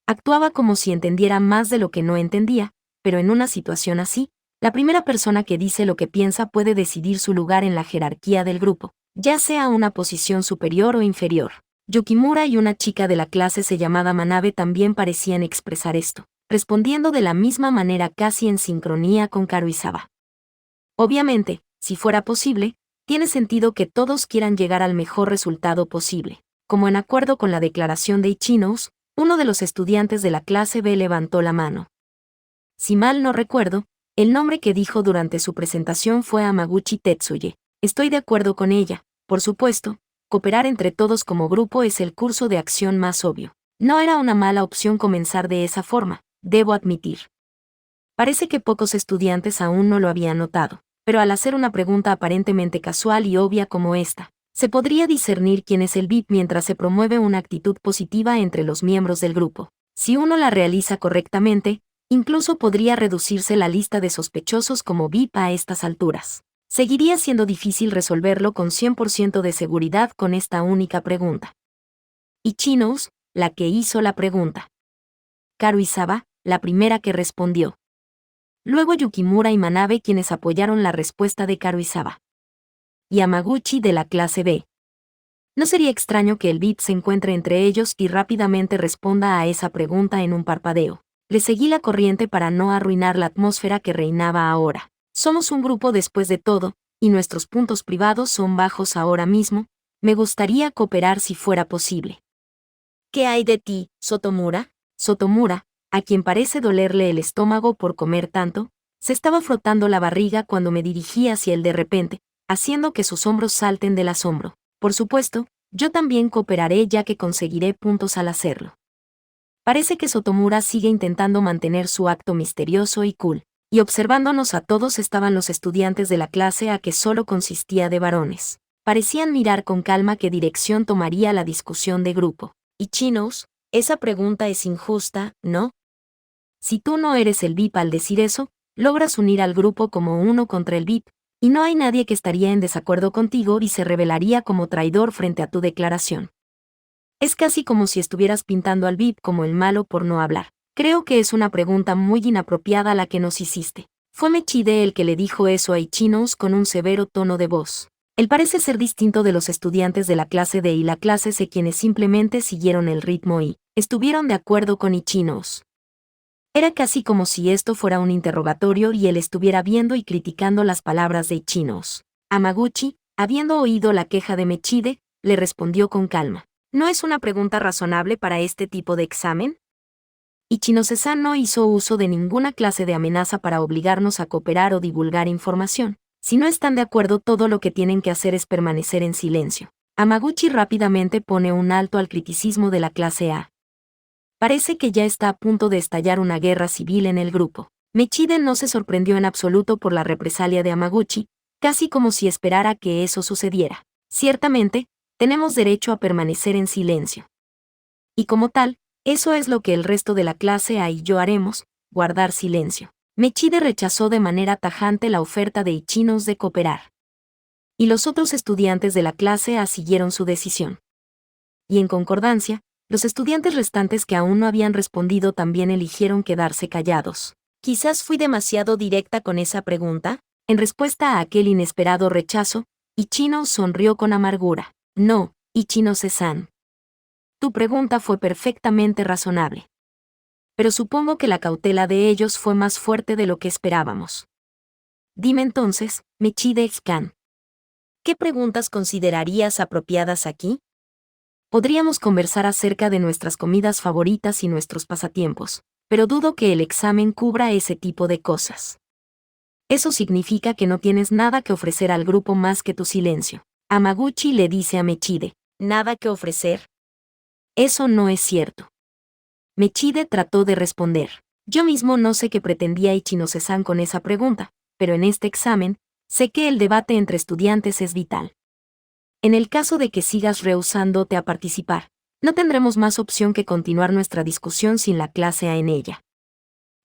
Actuaba como si entendiera más de lo que no entendía, pero en una situación así, la primera persona que dice lo que piensa puede decidir su lugar en la jerarquía del grupo, ya sea una posición superior o inferior. Yukimura y una chica de la clase se llamada Manabe también parecían expresar esto, respondiendo de la misma manera casi en sincronía con Karuizawa. Obviamente, si fuera posible, tiene sentido que todos quieran llegar al mejor resultado posible. Como en acuerdo con la declaración de Ichinos, uno de los estudiantes de la clase B levantó la mano. Si mal no recuerdo, el nombre que dijo durante su presentación fue Amaguchi Tetsuye. Estoy de acuerdo con ella, por supuesto, cooperar entre todos como grupo es el curso de acción más obvio. No era una mala opción comenzar de esa forma, debo admitir. Parece que pocos estudiantes aún no lo habían notado, pero al hacer una pregunta aparentemente casual y obvia como esta, se podría discernir quién es el VIP mientras se promueve una actitud positiva entre los miembros del grupo. Si uno la realiza correctamente, incluso podría reducirse la lista de sospechosos como VIP a estas alturas. Seguiría siendo difícil resolverlo con 100% de seguridad con esta única pregunta. Ichinos, la que hizo la pregunta. Karuizawa, la primera que respondió. Luego Yukimura y Manabe quienes apoyaron la respuesta de Karuizawa. Yamaguchi de la clase B. No sería extraño que el VIP se encuentre entre ellos y rápidamente responda a esa pregunta en un parpadeo. Le seguí la corriente para no arruinar la atmósfera que reinaba ahora. Somos un grupo después de todo, y nuestros puntos privados son bajos ahora mismo. Me gustaría cooperar si fuera posible. ¿Qué hay de ti, Sotomura? Sotomura, a quien parece dolerle el estómago por comer tanto, se estaba frotando la barriga cuando me dirigí hacia él de repente, haciendo que sus hombros salten del asombro. Por supuesto, yo también cooperaré ya que conseguiré puntos al hacerlo. Parece que Sotomura sigue intentando mantener su acto misterioso y cool, y observándonos a todos estaban los estudiantes de la clase A que solo consistía de varones. Parecían mirar con calma qué dirección tomaría la discusión de grupo. Ichinos, esa pregunta es injusta, ¿no? Si tú no eres el VIP al decir eso, logras unir al grupo como uno contra el VIP, Y no hay nadie que estaría en desacuerdo contigo y se revelaría como traidor frente a tu declaración. Es casi como si estuvieras pintando al VIP como el malo por no hablar. Creo que es una pregunta muy inapropiada la que nos hiciste. Fue Mechide el que le dijo eso a Ichinos con un severo tono de voz. Él parece ser distinto de los estudiantes de la clase D y la clase C, quienes simplemente siguieron el ritmo y estuvieron de acuerdo con Ichinos. Era casi como si esto fuera un interrogatorio y él estuviera viendo y criticando las palabras de Ichinos. Hamaguchi, habiendo oído la queja de Mechide, le respondió con calma. ¿No es una pregunta razonable para este tipo de examen? Ichinose-san no hizo uso de ninguna clase de amenaza para obligarnos a cooperar o divulgar información. Si no están de acuerdo, todo lo que tienen que hacer es permanecer en silencio. Hamaguchi rápidamente pone un alto al criticismo de la clase A. Parece que ya está a punto de estallar una guerra civil en el grupo. Mechide no se sorprendió en absoluto por la represalia de Hamaguchi, casi como si esperara que eso sucediera. Ciertamente, tenemos derecho a permanecer en silencio. Y como tal, eso es lo que el resto de la clase A y yo haremos, guardar silencio. Mechide rechazó de manera tajante la oferta de Ichinos de cooperar. Y los otros estudiantes de la clase A siguieron su decisión. Y en concordancia, los estudiantes restantes que aún no habían respondido también eligieron quedarse callados. Quizás fui demasiado directa con esa pregunta. En respuesta a aquel inesperado rechazo, Ichinos sonrió con amargura. No, Ichinose-san. Tu pregunta fue perfectamente razonable. Pero supongo que la cautela de ellos fue más fuerte de lo que esperábamos. Dime entonces, Mechide-san, ¿qué preguntas considerarías apropiadas aquí? Podríamos conversar acerca de nuestras comidas favoritas y nuestros pasatiempos, pero dudo que el examen cubra ese tipo de cosas. Eso significa que no tienes nada que ofrecer al grupo más que tu silencio. Hamaguchi le dice a Mechide, ¿nada que ofrecer? Eso no es cierto. Mechide trató de responder. Yo mismo no sé qué pretendía Ichinose-san con esa pregunta, pero en este examen, sé que el debate entre estudiantes es vital. En el caso de que sigas rehusándote a participar, no tendremos más opción que continuar nuestra discusión sin la clase A en ella.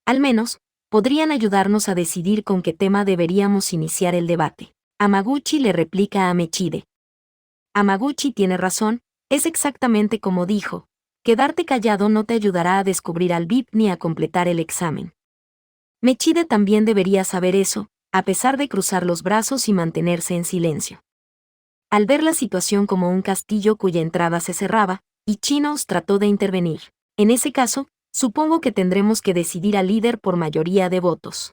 Al menos, podrían ayudarnos a decidir con qué tema deberíamos iniciar el debate. Hamaguchi le replica a Mechide. Hamaguchi tiene razón, es exactamente como dijo. Quedarte callado no te ayudará a descubrir al VIP ni a completar el examen. Mechide también debería saber eso, a pesar de cruzar los brazos y mantenerse en silencio. Al ver la situación como un castillo cuya entrada se cerraba, Ichinos trató de intervenir. En ese caso, supongo que tendremos que decidir al líder por mayoría de votos.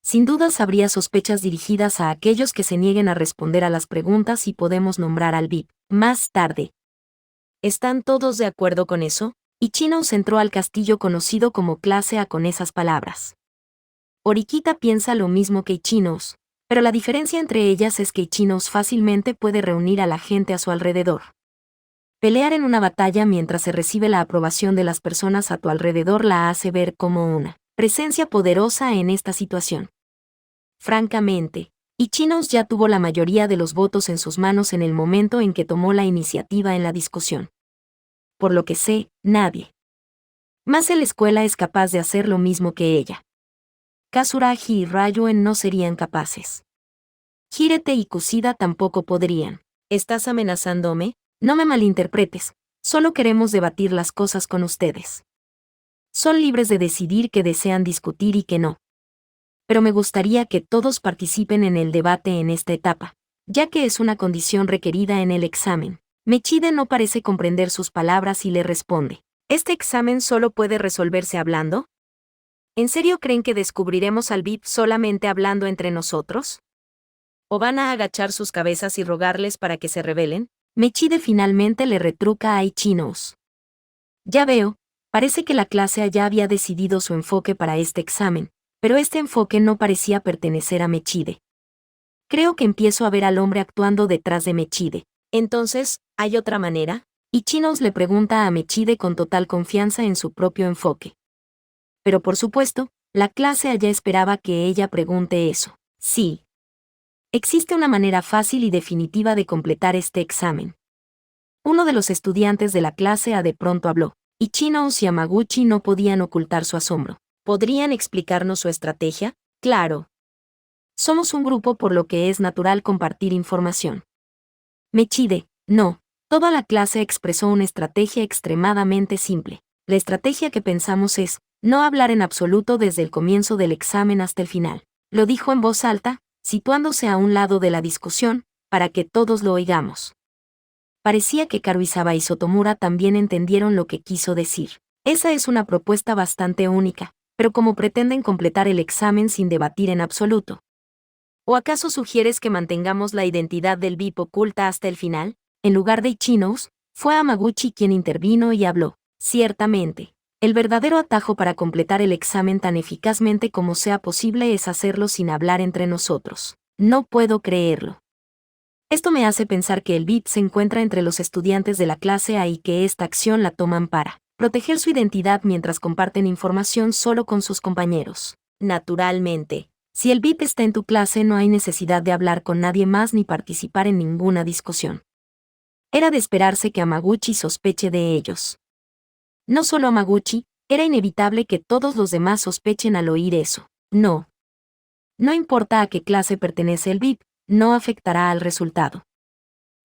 Sin dudas habría sospechas dirigidas a aquellos que se nieguen a responder a las preguntas y podemos nombrar al VIP más tarde. ¿Están todos de acuerdo con eso? Ichinos entró al castillo conocido como clase A con esas palabras. Horikita piensa lo mismo que Ichinos, pero la diferencia entre ellas es que Ichinos fácilmente puede reunir a la gente a su alrededor. Pelear en una batalla mientras se recibe la aprobación de las personas a tu alrededor la hace ver como una presencia poderosa en esta situación. Francamente, Ichinos ya tuvo la mayoría de los votos en sus manos en el momento en que tomó la iniciativa en la discusión. Por lo que sé, nadie más en la escuela es capaz de hacer lo mismo que ella. Kazuragi y Ryuen no serían capaces. Hirete y Kusida tampoco podrían. ¿Estás amenazándome? No me malinterpretes, solo queremos debatir las cosas con ustedes. Son libres de decidir qué desean discutir y qué no. Pero me gustaría que todos participen en el debate en esta etapa, ya que es una condición requerida en el examen. Mechide no parece comprender sus palabras y le responde. ¿Este examen solo puede resolverse hablando? ¿En serio creen que descubriremos al VIP solamente hablando entre nosotros? ¿O van a agachar sus cabezas y rogarles para que se rebelen? Mechide finalmente le retruca a Ichinos. Ya veo, parece que la clase ya había decidido su enfoque para este examen, pero este enfoque no parecía pertenecer a Mechide. Creo que empiezo a ver al hombre actuando detrás de Mechide. Entonces, ¿hay otra manera? Ichinos le pregunta a Mechide con total confianza en su propio enfoque. Pero por supuesto, la clase allá esperaba que ella pregunte eso. Sí. Existe una manera fácil y definitiva de completar este examen. Uno de los estudiantes de la clase A de pronto habló. Ichinos y Hamaguchi no podían ocultar su asombro. ¿Podrían explicarnos su estrategia? Claro. Somos un grupo por lo que es natural compartir información. Mechide, no. Toda la clase expresó una estrategia extremadamente simple. La estrategia que pensamos es, no hablar en absoluto desde el comienzo del examen hasta el final. Lo dijo en voz alta, situándose a un lado de la discusión, para que todos lo oigamos. Parecía que Karuizawa y Sotomura también entendieron lo que quiso decir. Esa es una propuesta bastante única, pero como pretenden completar el examen sin debatir en absoluto. ¿O acaso sugieres que mantengamos la identidad del VIP oculta hasta el final? En lugar de Ichinos, fue Hamaguchi quien intervino y habló. Ciertamente, el verdadero atajo para completar el examen tan eficazmente como sea posible es hacerlo sin hablar entre nosotros. No puedo creerlo. Esto me hace pensar que el VIP se encuentra entre los estudiantes de la clase A y que esta acción la toman para proteger su identidad mientras comparten información solo con sus compañeros. Naturalmente, si el VIP está en tu clase no hay necesidad de hablar con nadie más ni participar en ninguna discusión. Era de esperarse que Hamaguchi sospeche de ellos. No solo Hamaguchi, era inevitable que todos los demás sospechen al oír eso. No. No importa a qué clase pertenece el VIP, no afectará al resultado.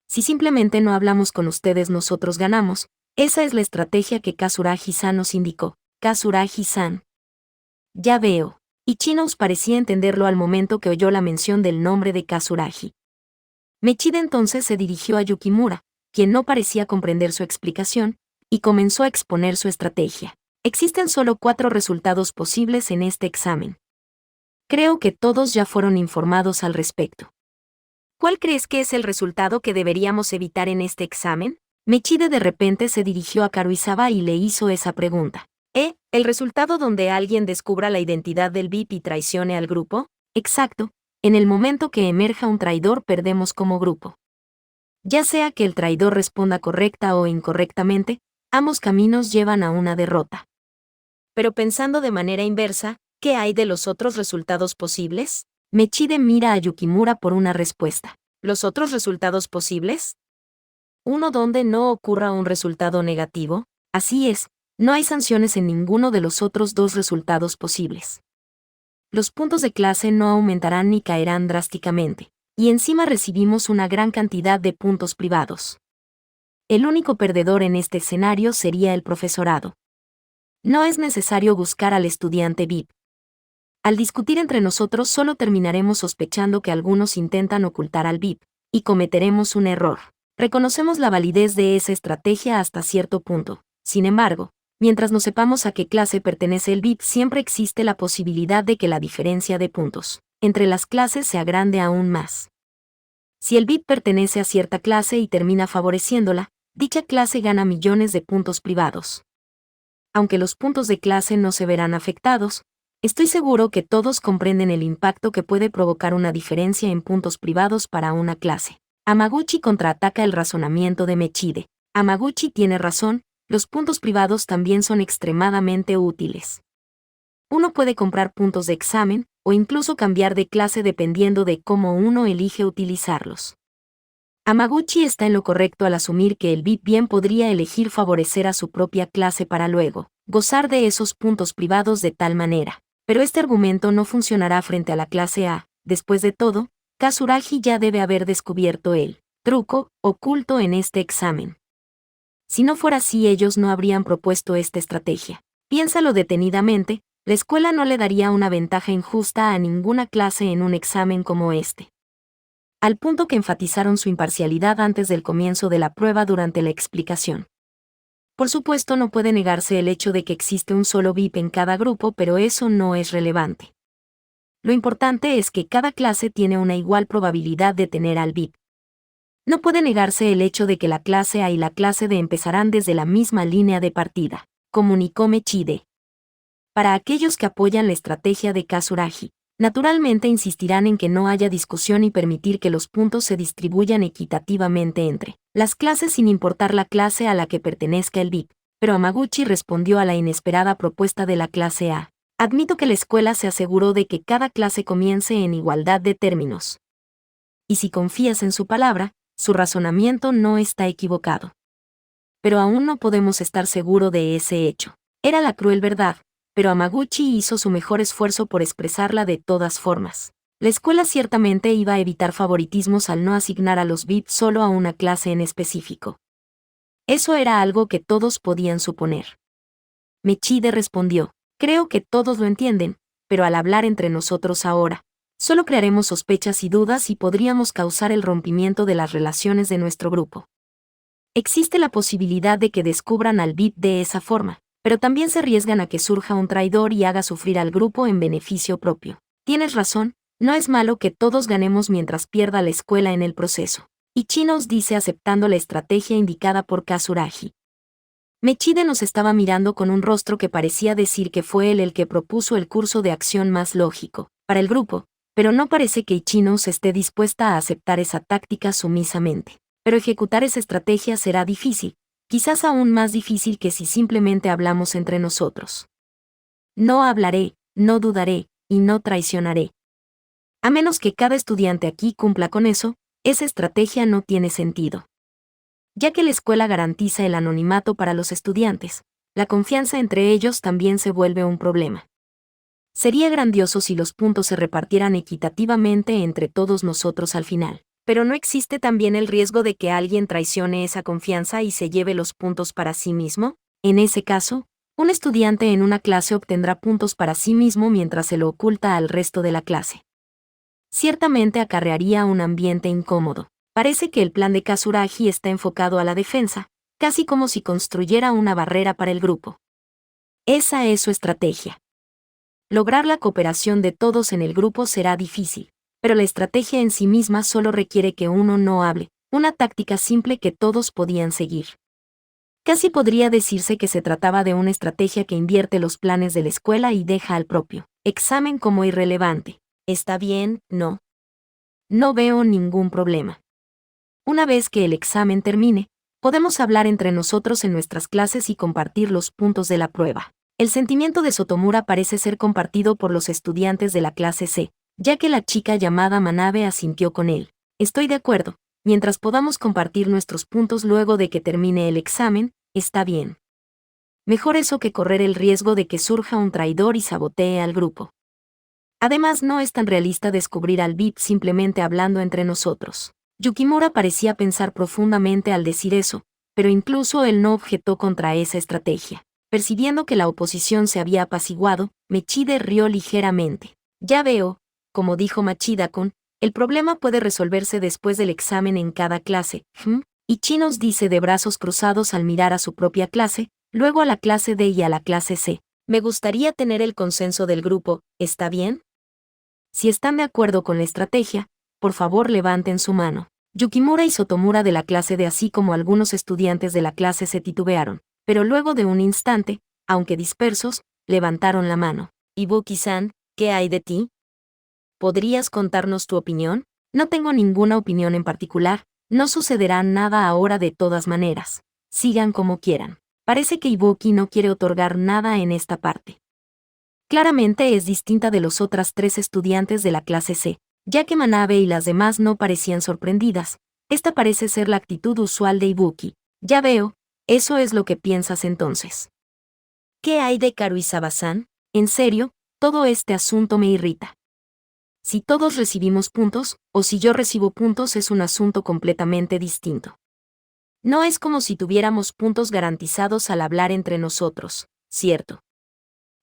Si simplemente no hablamos con ustedes nosotros ganamos, esa es la estrategia que Kazuragi-san nos indicó. Kazuragi-san. Ya veo. Ichinos parecía entenderlo al momento que oyó la mención del nombre de Kazuragi. Mechide entonces se dirigió a Yukimura, quien no parecía comprender su explicación, y comenzó a exponer su estrategia. Existen solo 4 resultados posibles en este examen. Creo que todos ya fueron informados al respecto. ¿Cuál crees que es el resultado que deberíamos evitar en este examen? Mechide de repente se dirigió a Karuizawa y le hizo esa pregunta. ¿El resultado donde alguien descubra la identidad del VIP y traicione al grupo? Exacto, en el momento que emerja un traidor perdemos como grupo. Ya sea que el traidor responda correcta o incorrectamente, ambos caminos llevan a una derrota. Pero pensando de manera inversa, ¿qué hay de los otros resultados posibles? Mechide mira a Yukimura por una respuesta. ¿Los otros resultados posibles? Uno donde no ocurra un resultado negativo. Así es, no hay sanciones en ninguno de los otros 2 resultados posibles. Los puntos de clase no aumentarán ni caerán drásticamente, y encima recibimos una gran cantidad de puntos privados. El único perdedor en este escenario sería el profesorado. No es necesario buscar al estudiante VIP. Al discutir entre nosotros solo terminaremos sospechando que algunos intentan ocultar al VIP, y cometeremos un error. Reconocemos la validez de esa estrategia hasta cierto punto. Sin embargo, mientras no sepamos a qué clase pertenece el VIP, siempre existe la posibilidad de que la diferencia de puntos entre las clases se agrande aún más. Si el VIP pertenece a cierta clase y termina favoreciéndola, dicha clase gana millones de puntos privados. Aunque los puntos de clase no se verán afectados, estoy seguro que todos comprenden el impacto que puede provocar una diferencia en puntos privados para una clase. Hamaguchi contraataca el razonamiento de Mechide. Hamaguchi tiene razón, los puntos privados también son extremadamente útiles. Uno puede comprar puntos de examen, o incluso cambiar de clase dependiendo de cómo uno elige utilizarlos. Hamaguchi está en lo correcto al asumir que el VIP bien podría elegir favorecer a su propia clase para luego gozar de esos puntos privados de tal manera. Pero este argumento no funcionará frente a la clase A. Después de todo, Kazuragi ya debe haber descubierto el truco oculto en este examen. Si no fuera así, ellos no habrían propuesto esta estrategia. Piénsalo detenidamente, la escuela no le daría una ventaja injusta a ninguna clase en un examen como este. Al punto que enfatizaron su imparcialidad antes del comienzo de la prueba durante la explicación. Por supuesto, no puede negarse el hecho de que existe un solo VIP en cada grupo, pero eso no es relevante. Lo importante es que cada clase tiene una igual probabilidad de tener al VIP. No puede negarse el hecho de que la clase A y la clase D empezarán desde la misma línea de partida, comunicó Mechide. Para aquellos que apoyan la estrategia de Kazuragi, naturalmente insistirán en que no haya discusión y permitir que los puntos se distribuyan equitativamente entre las clases sin importar la clase a la que pertenezca el VIP. Pero Hamaguchi respondió a la inesperada propuesta de la clase A. Admito que la escuela se aseguró de que cada clase comience en igualdad de términos. Y si confías en su palabra, su razonamiento no está equivocado. Pero aún no podemos estar seguros de ese hecho. Era la cruel verdad, pero Hamaguchi hizo su mejor esfuerzo por expresarla de todas formas. La escuela ciertamente iba a evitar favoritismos al no asignar a los VIP solo a una clase en específico. Eso era algo que todos podían suponer. Mechide respondió, creo que todos lo entienden, pero al hablar entre nosotros ahora, solo crearemos sospechas y dudas y podríamos causar el rompimiento de las relaciones de nuestro grupo. Existe la posibilidad de que descubran al VIP de esa forma, pero también se arriesgan a que surja un traidor y haga sufrir al grupo en beneficio propio. Tienes razón, no es malo que todos ganemos mientras pierda la escuela en el proceso. Ichinos dice aceptando la estrategia indicada por Kazuragi. Mechide nos estaba mirando con un rostro que parecía decir que fue él el que propuso el curso de acción más lógico para el grupo, pero no parece que Ichinos esté dispuesta a aceptar esa táctica sumisamente. Pero ejecutar esa estrategia será difícil, quizás aún más difícil que si simplemente hablamos entre nosotros. No hablaré, no dudaré, y no traicionaré. A menos que cada estudiante aquí cumpla con eso, esa estrategia no tiene sentido. Ya que la escuela garantiza el anonimato para los estudiantes, la confianza entre ellos también se vuelve un problema. Sería grandioso si los puntos se repartieran equitativamente entre todos nosotros al final. Pero ¿no existe también el riesgo de que alguien traicione esa confianza y se lleve los puntos para sí mismo? En ese caso, un estudiante en una clase obtendrá puntos para sí mismo mientras se lo oculta al resto de la clase. Ciertamente acarrearía un ambiente incómodo. Parece que el plan de Kazuragi está enfocado a la defensa, casi como si construyera una barrera para el grupo. Esa es su estrategia. Lograr la cooperación de todos en el grupo será difícil, pero la estrategia en sí misma solo requiere que uno no hable, una táctica simple que todos podían seguir. Casi podría decirse que se trataba de una estrategia que invierte los planes de la escuela y deja al propio examen como irrelevante. ¿Está bien? No. No veo ningún problema. Una vez que el examen termine, podemos hablar entre nosotros en nuestras clases y compartir los puntos de la prueba. El sentimiento de Sotomura parece ser compartido por los estudiantes de la clase C, ya que la chica llamada Manabe asintió con él. Estoy de acuerdo, mientras podamos compartir nuestros puntos luego de que termine el examen, está bien. Mejor eso que correr el riesgo de que surja un traidor y sabotee al grupo. Además, no es tan realista descubrir al VIP simplemente hablando entre nosotros. Yukimura parecía pensar profundamente al decir eso, pero incluso él no objetó contra esa estrategia. Percibiendo que la oposición se había apaciguado, Mechide rió ligeramente. Ya veo, como dijo Machida-kun, el problema puede resolverse después del examen en cada clase. Ichinos dice de brazos cruzados al mirar a su propia clase, luego a la clase D y a la clase C. Me gustaría tener el consenso del grupo, ¿está bien? Si están de acuerdo con la estrategia, por favor levanten su mano. Yukimura y Sotomura de la clase D así como algunos estudiantes de la clase C titubearon, pero luego de un instante, aunque dispersos, levantaron la mano. Ibuki-san, ¿qué hay de ti? ¿Podrías contarnos tu opinión? No tengo ninguna opinión en particular, no sucederá nada ahora de todas maneras. Sigan como quieran. Parece que Ibuki no quiere otorgar nada en esta parte. Claramente es distinta de los otras tres estudiantes de la clase C, ya que Manabe y las demás no parecían sorprendidas. Esta parece ser la actitud usual de Ibuki. Ya veo, eso es lo que piensas entonces. ¿Qué hay de Karuizawa-san? En serio, todo este asunto me irrita. Si todos recibimos puntos, o si yo recibo puntos es un asunto completamente distinto. No es como si tuviéramos puntos garantizados al hablar entre nosotros, ¿cierto?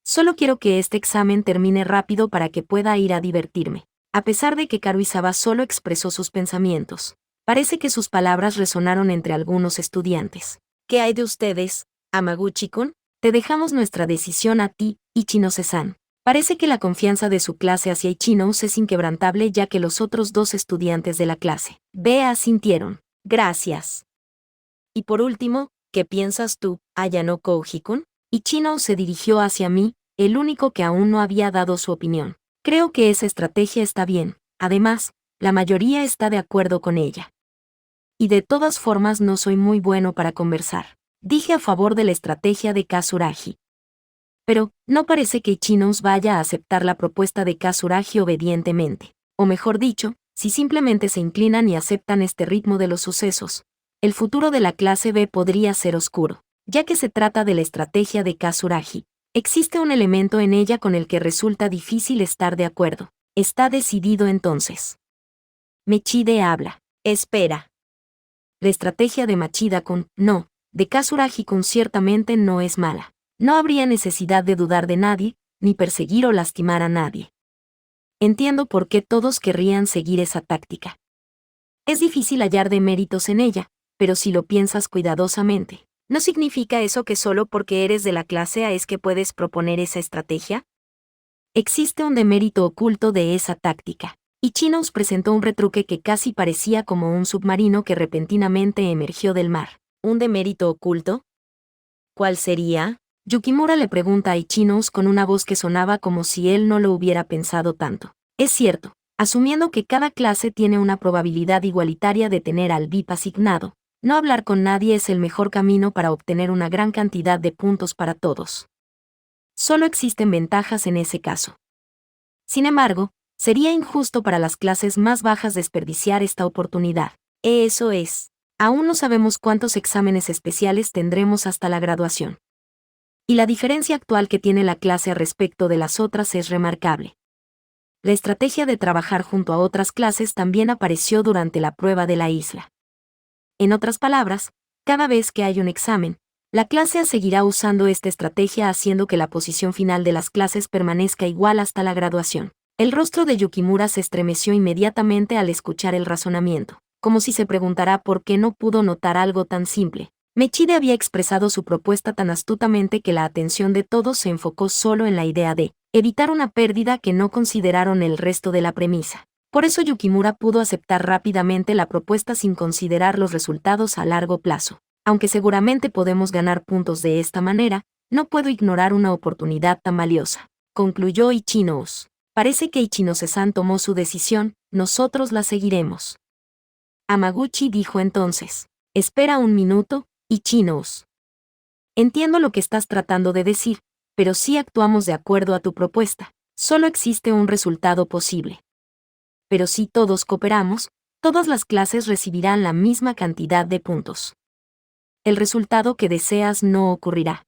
Solo quiero que este examen termine rápido para que pueda ir a divertirme. A pesar de que Karuizawa solo expresó sus pensamientos, parece que sus palabras resonaron entre algunos estudiantes. ¿Qué hay de ustedes, Hamaguchi-kun? Te dejamos nuestra decisión a ti, Ichinose-san. Parece que la confianza de su clase hacia Ichinos es inquebrantable ya que los otros dos estudiantes de la clase B asintieron. Gracias. Y por último, ¿qué piensas tú, Ayano Kouji-kun? Ichinos se dirigió hacia mí, el único que aún no había dado su opinión. Creo que esa estrategia está bien, además, la mayoría está de acuerdo con ella. Y de todas formas no soy muy bueno para conversar. Dije a favor de la estrategia de Kazuragi. Pero, no parece que Ichinos vaya a aceptar la propuesta de Kazuragi obedientemente. O mejor dicho, si simplemente se inclinan y aceptan este ritmo de los sucesos, el futuro de la clase B podría ser oscuro. Ya que se trata de la estrategia de Kazuragi, existe un elemento en ella con el que resulta difícil estar de acuerdo. Está decidido entonces. Mechide habla. Espera. La estrategia de Machida-kun, no, de Kasuragi-kun ciertamente no es mala. No habría necesidad de dudar de nadie, ni perseguir o lastimar a nadie. Entiendo por qué todos querrían seguir esa táctica. Es difícil hallar deméritos en ella, pero si lo piensas cuidadosamente, ¿no significa eso que solo porque eres de la clase A es que puedes proponer esa estrategia? Existe un demérito oculto de esa táctica. Ichinos presentó un retruque que casi parecía como un submarino que repentinamente emergió del mar. ¿Un demérito oculto? ¿Cuál sería? Yukimura le pregunta a Ichinos con una voz que sonaba como si él no lo hubiera pensado tanto. Es cierto, asumiendo que cada clase tiene una probabilidad igualitaria de tener al VIP asignado, no hablar con nadie es el mejor camino para obtener una gran cantidad de puntos para todos. Solo existen ventajas en ese caso. Sin embargo, sería injusto para las clases más bajas desperdiciar esta oportunidad. Eso es. Aún no sabemos cuántos exámenes especiales tendremos hasta la graduación. Y la diferencia actual que tiene la clase a respecto de las otras es remarcable. La estrategia de trabajar junto a otras clases también apareció durante la prueba de la isla. En otras palabras, cada vez que hay un examen, la clase A seguirá usando esta estrategia haciendo que la posición final de las clases permanezca igual hasta la graduación. El rostro de Yukimura se estremeció inmediatamente al escuchar el razonamiento, como si se preguntara por qué no pudo notar algo tan simple. Mechide había expresado su propuesta tan astutamente que la atención de todos se enfocó solo en la idea de evitar una pérdida que no consideraron el resto de la premisa. Por eso Yukimura pudo aceptar rápidamente la propuesta sin considerar los resultados a largo plazo. Aunque seguramente podemos ganar puntos de esta manera, no puedo ignorar una oportunidad tan valiosa. Concluyó Ichinos. Parece que Ichinose-san tomó su decisión, nosotros la seguiremos. Hamaguchi dijo entonces. Espera un minuto, Ichinos. Entiendo lo que estás tratando de decir, pero si actuamos de acuerdo a tu propuesta, solo existe un resultado posible. Pero si todos cooperamos, todas las clases recibirán la misma cantidad de puntos. El resultado que deseas no ocurrirá.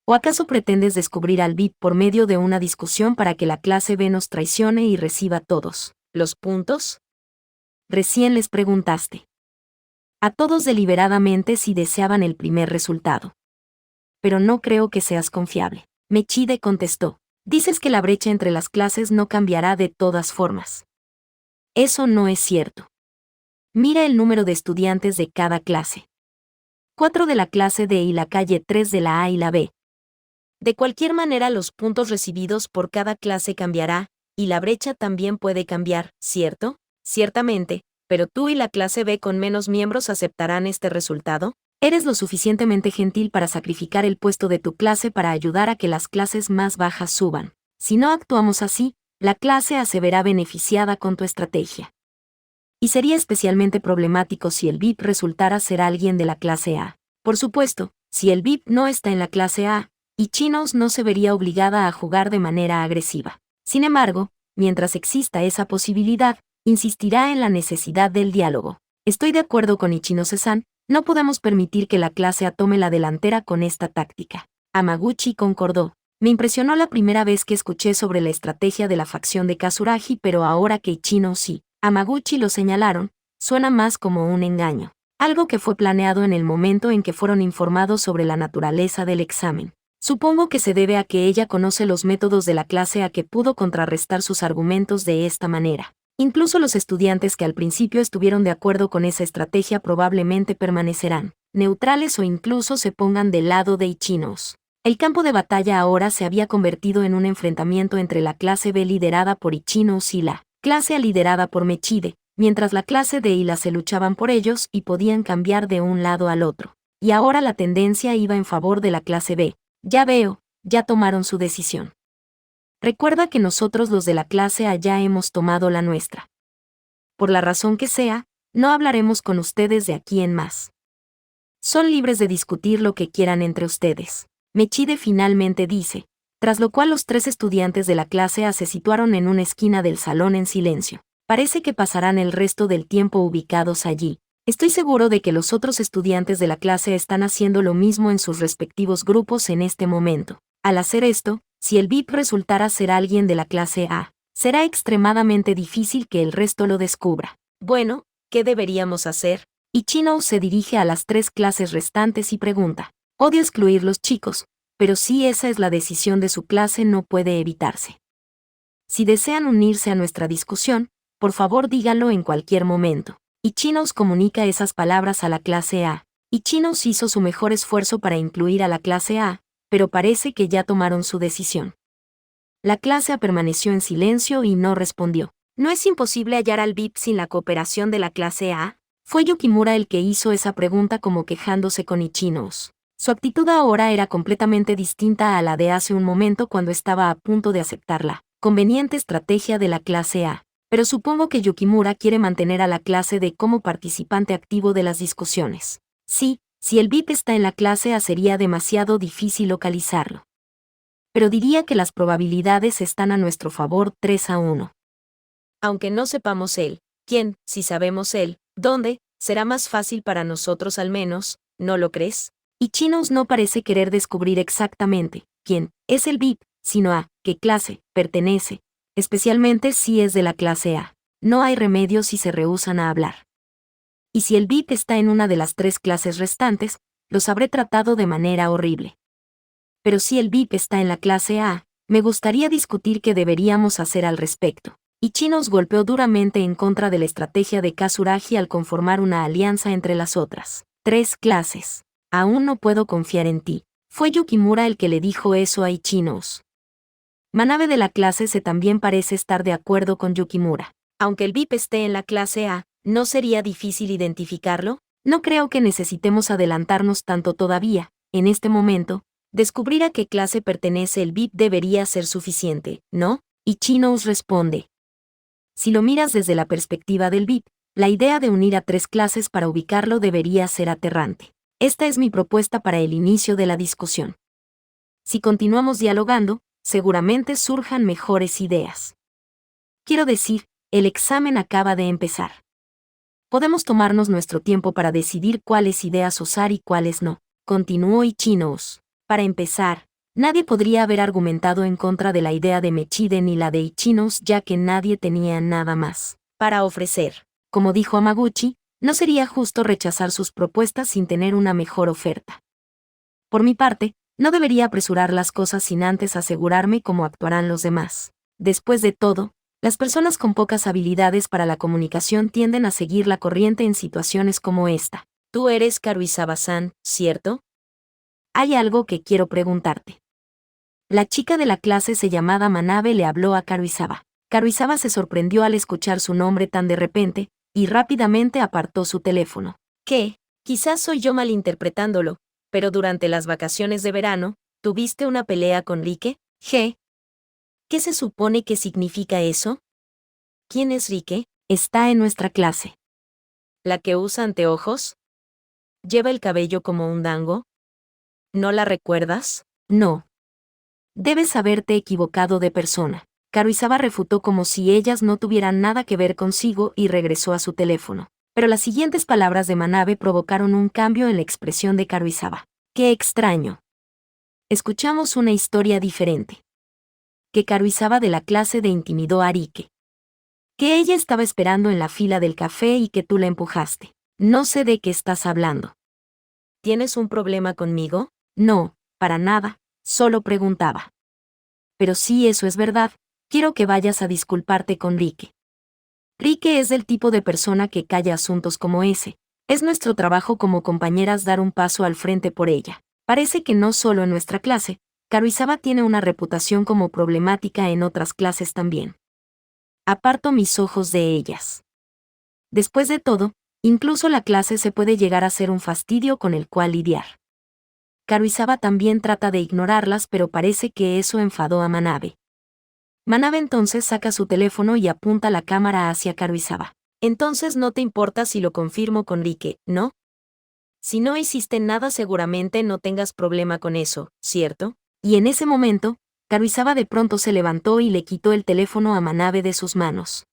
¿O acaso pretendes descubrir al VIP por medio de una discusión para que la clase B nos traicione y reciba todos los puntos? Recién les preguntaste a todos deliberadamente si deseaban el primer resultado. Pero no creo que seas confiable. Mechide contestó. Dices que la brecha entre las clases no cambiará de todas formas. Eso no es cierto. Mira el número de estudiantes de cada clase. 4 de la clase D y la calle 3 de la A y la B. De cualquier manera los puntos recibidos por cada clase cambiará, y la brecha también puede cambiar, ¿cierto? Ciertamente, pero tú y la clase B con menos miembros aceptarán este resultado. Eres lo suficientemente gentil para sacrificar el puesto de tu clase para ayudar a que las clases más bajas suban. Si no actuamos así, la clase A se verá beneficiada con tu estrategia. Y sería especialmente problemático si el VIP resultara ser alguien de la clase A. Por supuesto, si el VIP no está en la clase A, Ichinos no se vería obligada a jugar de manera agresiva. Sin embargo, mientras exista esa posibilidad, insistirá en la necesidad del diálogo. Estoy de acuerdo con Ichinose-san, no podemos permitir que la clase A tome la delantera con esta táctica. Hamaguchi concordó. Me impresionó la primera vez que escuché sobre la estrategia de la facción de Kasuragi, pero ahora que Ichinos y Hamaguchi lo señalaron, suena más como un engaño. Algo que fue planeado en el momento en que fueron informados sobre la naturaleza del examen. Supongo que se debe a que ella conoce los métodos de la clase A que pudo contrarrestar sus argumentos de esta manera. Incluso los estudiantes que al principio estuvieron de acuerdo con esa estrategia probablemente permanecerán neutrales o incluso se pongan del lado de Ichinos. El campo de batalla ahora se había convertido en un enfrentamiento entre la clase B liderada por Ichinos y la clase A liderada por Mechide, mientras la clase D y la se luchaban por ellos y podían cambiar de un lado al otro. Y ahora la tendencia iba en favor de la clase B. Ya veo, ya tomaron su decisión. Recuerda que nosotros los de la clase A ya hemos tomado la nuestra. Por la razón que sea, no hablaremos con ustedes de aquí en más. Son libres de discutir lo que quieran entre ustedes. Mechide finalmente dice, tras lo cual los 3 estudiantes de la clase A se situaron en una esquina del salón en silencio. Parece que pasarán el resto del tiempo ubicados allí. Estoy seguro de que los otros estudiantes de la clase A están haciendo lo mismo en sus respectivos grupos en este momento. Al hacer esto, si el VIP resultara ser alguien de la clase A, Será extremadamente difícil que el resto lo descubra. Bueno, ¿qué deberíamos hacer? Ichino se dirige a las 3 clases restantes y pregunta. Odio excluir los chicos, pero si esa es la decisión de su clase no puede evitarse. Si desean unirse a nuestra discusión, por favor díganlo en cualquier momento. Ichinos comunica esas palabras a la clase A. Ichinos hizo su mejor esfuerzo para incluir a la clase A, pero parece que ya tomaron su decisión. La clase A permaneció en silencio y no respondió. ¿No es imposible hallar al VIP sin la cooperación de la clase A? Fue Yukimura el que hizo esa pregunta como quejándose con Ichinos. Su actitud ahora era completamente distinta a la de hace un momento cuando estaba a punto de aceptar la conveniente estrategia de la clase A. Pero supongo que Yukimura quiere mantener a la clase D como participante activo de las discusiones. Sí, si el VIP está en la clase A sería demasiado difícil localizarlo. Pero diría que las probabilidades están a nuestro favor 3-1. Aunque no sepamos él, quién, si sabemos él, dónde, será más fácil para nosotros al menos, ¿no lo crees? Ichinos no parece querer descubrir exactamente quién es el VIP, sino a qué clase pertenece, especialmente si es de la clase A. No hay remedio si se rehúsan a hablar. Y si el VIP está en una de las 3 clases restantes, los habré tratado de manera horrible. Pero si el VIP está en la clase A, me gustaría discutir qué deberíamos hacer al respecto. Ichinos golpeó duramente en contra de la estrategia de Kazuragi al conformar una alianza entre las otras 3 clases. Aún no puedo confiar en ti. Fue Yukimura el que le dijo eso a Ichinos. Manabe de la clase C también parece estar de acuerdo con Yukimura. Aunque el VIP esté en la clase A, ¿no sería difícil identificarlo? No creo que necesitemos adelantarnos tanto todavía. En este momento, descubrir a qué clase pertenece el VIP debería ser suficiente, ¿no? Ichinos responde. Si lo miras desde la perspectiva del VIP, la idea de unir a 3 clases para ubicarlo debería ser aterrante. Esta es mi propuesta para el inicio de la discusión. Si continuamos dialogando, seguramente surjan mejores ideas. Quiero decir, el examen acaba de empezar. Podemos tomarnos nuestro tiempo para decidir cuáles ideas usar y cuáles no, continuó Ichinos. Para empezar, nadie podría haber argumentado en contra de la idea de Mechide ni la de Ichinos ya que nadie tenía nada más para ofrecer. Como dijo Amaguchi, no sería justo rechazar sus propuestas sin tener una mejor oferta. Por mi parte, no debería apresurar las cosas sin antes asegurarme cómo actuarán los demás. Después de todo, las personas con pocas habilidades para la comunicación tienden a seguir la corriente en situaciones como esta. Tú eres Karuizawa-san, ¿cierto? Hay algo que quiero preguntarte. La chica de la clase se llamada Manabe le habló a Karuizawa. Karuizawa se sorprendió al escuchar su nombre tan de repente, y rápidamente apartó su teléfono. ¿Qué? Quizás soy yo malinterpretándolo, pero durante las vacaciones de verano, ¿tuviste una pelea con Rike? ¿Qué? ¿Qué se supone que significa eso? ¿Quién es Rike? Está en nuestra clase. ¿La que usa anteojos? ¿Lleva el cabello como un dango? ¿No la recuerdas? No. Debes haberte equivocado de persona. Karuizawa refutó como si ellas no tuvieran nada que ver consigo y regresó a su teléfono. Pero las siguientes palabras de Manabe provocaron un cambio en la expresión de Karuizawa. ¡Qué extraño! Escuchamos una historia diferente. Que Karuizawa de la clase de intimidó a Rike. Que ella estaba esperando en la fila del café y que tú la empujaste. No sé de qué estás hablando. ¿Tienes un problema conmigo? No, para nada, solo preguntaba. Pero si eso es verdad, quiero que vayas a disculparte con Rike. Rike es del tipo de persona que calla asuntos como ese. Es nuestro trabajo como compañeras dar un paso al frente por ella. Parece que no solo en nuestra clase, Karuizawa tiene una reputación como problemática en otras clases también. Aparto mis ojos de ellas. Después de todo, incluso la clase se puede llegar a ser un fastidio con el cual lidiar. Karuizawa también trata de ignorarlas, pero parece que eso enfadó a Manabe. Manabe entonces saca su teléfono y apunta la cámara hacia Karuizawa. Entonces no te importa si lo confirmo con Rike, ¿no? Si no hiciste nada seguramente no tengas problema con eso, ¿cierto? Y en ese momento, Karuizawa de pronto se levantó y le quitó el teléfono a Manabe de sus manos.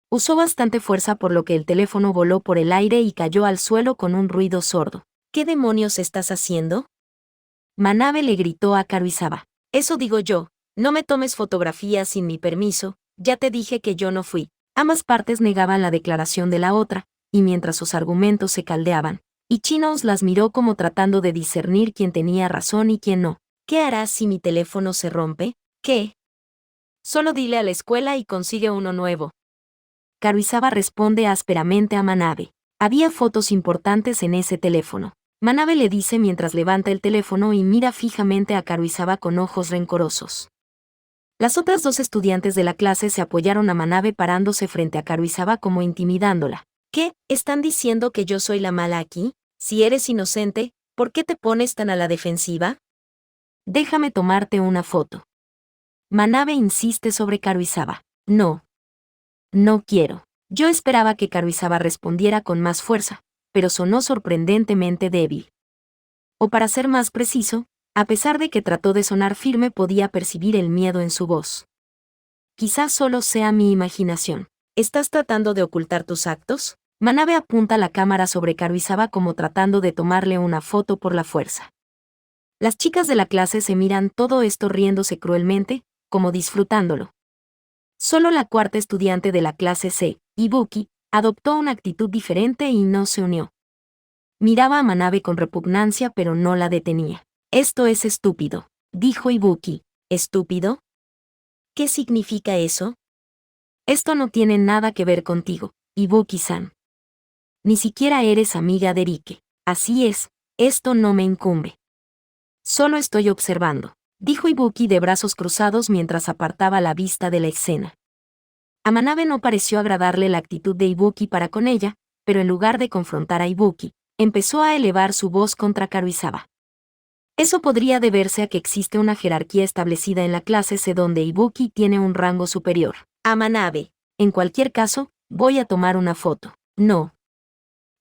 Usó bastante fuerza por lo que el teléfono voló por el aire y cayó al suelo con un ruido sordo. ¿Qué demonios estás haciendo? Manabe le gritó a Karuizawa. Eso digo yo, no me tomes fotografías sin mi permiso, Ya te dije que yo no fui. Ambas partes negaban la declaración de la otra, y mientras sus argumentos se caldeaban, Ichino las miró como tratando de discernir quién tenía razón y quién no. ¿Qué harás si mi teléfono se rompe? ¿Qué? Solo dile a la escuela y consigue uno nuevo. Karuizawa responde ásperamente a Manabe. Había fotos importantes en ese teléfono. Manabe le dice mientras levanta el teléfono y mira fijamente a Karuizawa con ojos rencorosos. Las otras dos estudiantes de la clase se apoyaron a Manabe parándose frente a Karuizawa como intimidándola. ¿Qué? ¿Están diciendo que yo soy la mala aquí? Si eres inocente, ¿por qué te pones tan a la defensiva? Déjame tomarte una foto. Manabe insiste sobre Karuizawa. No. No quiero. Yo esperaba que Karuizawa respondiera con más fuerza, pero sonó sorprendentemente débil. O para ser más preciso, a pesar de que trató de sonar firme, podía percibir el miedo en su voz. Quizás solo sea mi imaginación. ¿Estás tratando de ocultar tus actos? Manabe apunta la cámara sobre Karuizawa como tratando de tomarle una foto por la fuerza. Las chicas de la clase se miran todo esto riéndose cruelmente, como disfrutándolo. Solo la cuarta estudiante de la clase C, Ibuki, adoptó una actitud diferente y no se unió. Miraba a Manabe con repugnancia pero no la detenía. Esto es estúpido, dijo Ibuki. ¿Estúpido? ¿Qué significa eso? Esto no tiene nada que ver contigo, Ibuki-san. Ni siquiera eres amiga de Rike. Así es, esto no me incumbe. Solo estoy observando, dijo Ibuki de brazos cruzados mientras apartaba la vista de la escena. A Manabe no pareció agradarle la actitud de Ibuki para con ella, pero en lugar de confrontar a Ibuki, empezó a elevar su voz contra Karuizawa. Eso podría deberse a que existe una jerarquía establecida en la clase C donde Ibuki tiene un rango superior. A Manabe. En cualquier caso, voy a tomar una foto. No.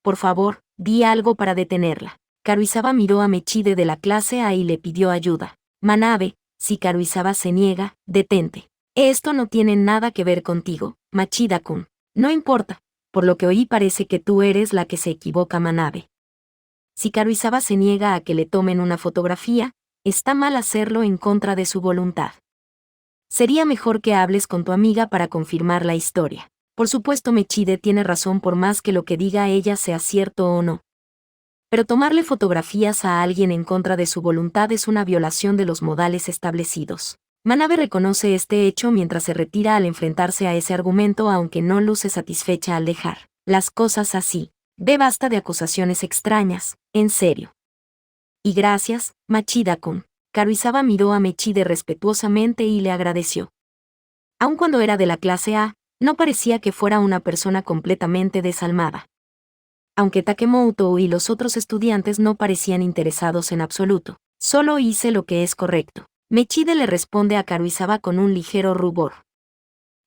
Por favor, di algo para detenerla. Karuizawa miró a Mechide de la clase A y le pidió ayuda. Manabe, si Karuizawa se niega, detente. Esto no tiene nada que ver contigo, Machida-kun. No importa, por lo que oí parece que tú eres la que se equivoca, Manabe. Si Karuizawa se niega a que le tomen una fotografía, está mal hacerlo en contra de su voluntad. Sería mejor que hables con tu amiga para confirmar la historia. Por supuesto, Mechide tiene razón por más que lo que diga ella sea cierto o no. Pero tomarle fotografías a alguien en contra de su voluntad es una violación de los modales establecidos. Manabe reconoce este hecho mientras se retira al enfrentarse a ese argumento, aunque no luce satisfecha al dejar las cosas así. Ve, basta de acusaciones extrañas, en serio. Y gracias, Machida-kun. Karuizawa miró a Mechide respetuosamente y le agradeció. Aun cuando era de la clase A, no parecía que fuera una persona completamente desalmada. Aunque Takemoto y los otros estudiantes no parecían interesados en absoluto, solo hice lo que es correcto. Mechide le responde a Karuizawa con un ligero rubor.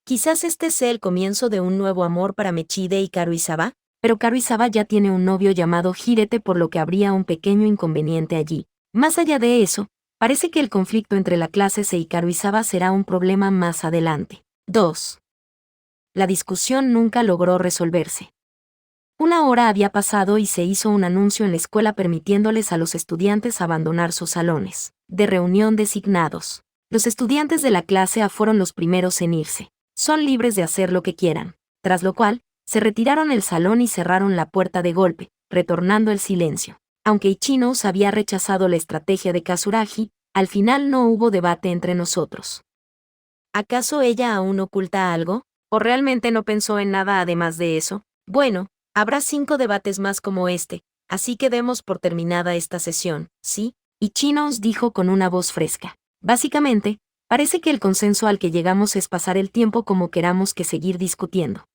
Quizás este sea el comienzo de un nuevo amor para Mechide y Karuizawa. Pero Karuizawa ya tiene un novio llamado Hirete, por lo que habría un pequeño inconveniente allí. Más allá de eso, parece que el conflicto entre la clase C y Karuizawa será un problema más adelante. 2. La discusión nunca logró resolverse. Una hora había pasado y se hizo un anuncio en la escuela permitiéndoles a los estudiantes abandonar sus salones de reunión designados. Los estudiantes de la clase A fueron los primeros en irse. Son libres de hacer lo que quieran, tras lo cual, se retiraron del salón y cerraron la puerta de golpe, retornando el silencio. Aunque Ichino había rechazado la estrategia de Kazuragi, al final no hubo debate entre nosotros. ¿Acaso ella aún oculta algo? ¿O realmente no pensó en nada además de eso? Bueno, habrá 5 debates más como este, así que demos por terminada esta sesión, ¿sí? Ichino dijo con una voz fresca. Básicamente, parece que el consenso al que llegamos es pasar el tiempo como queramos que seguir discutiendo.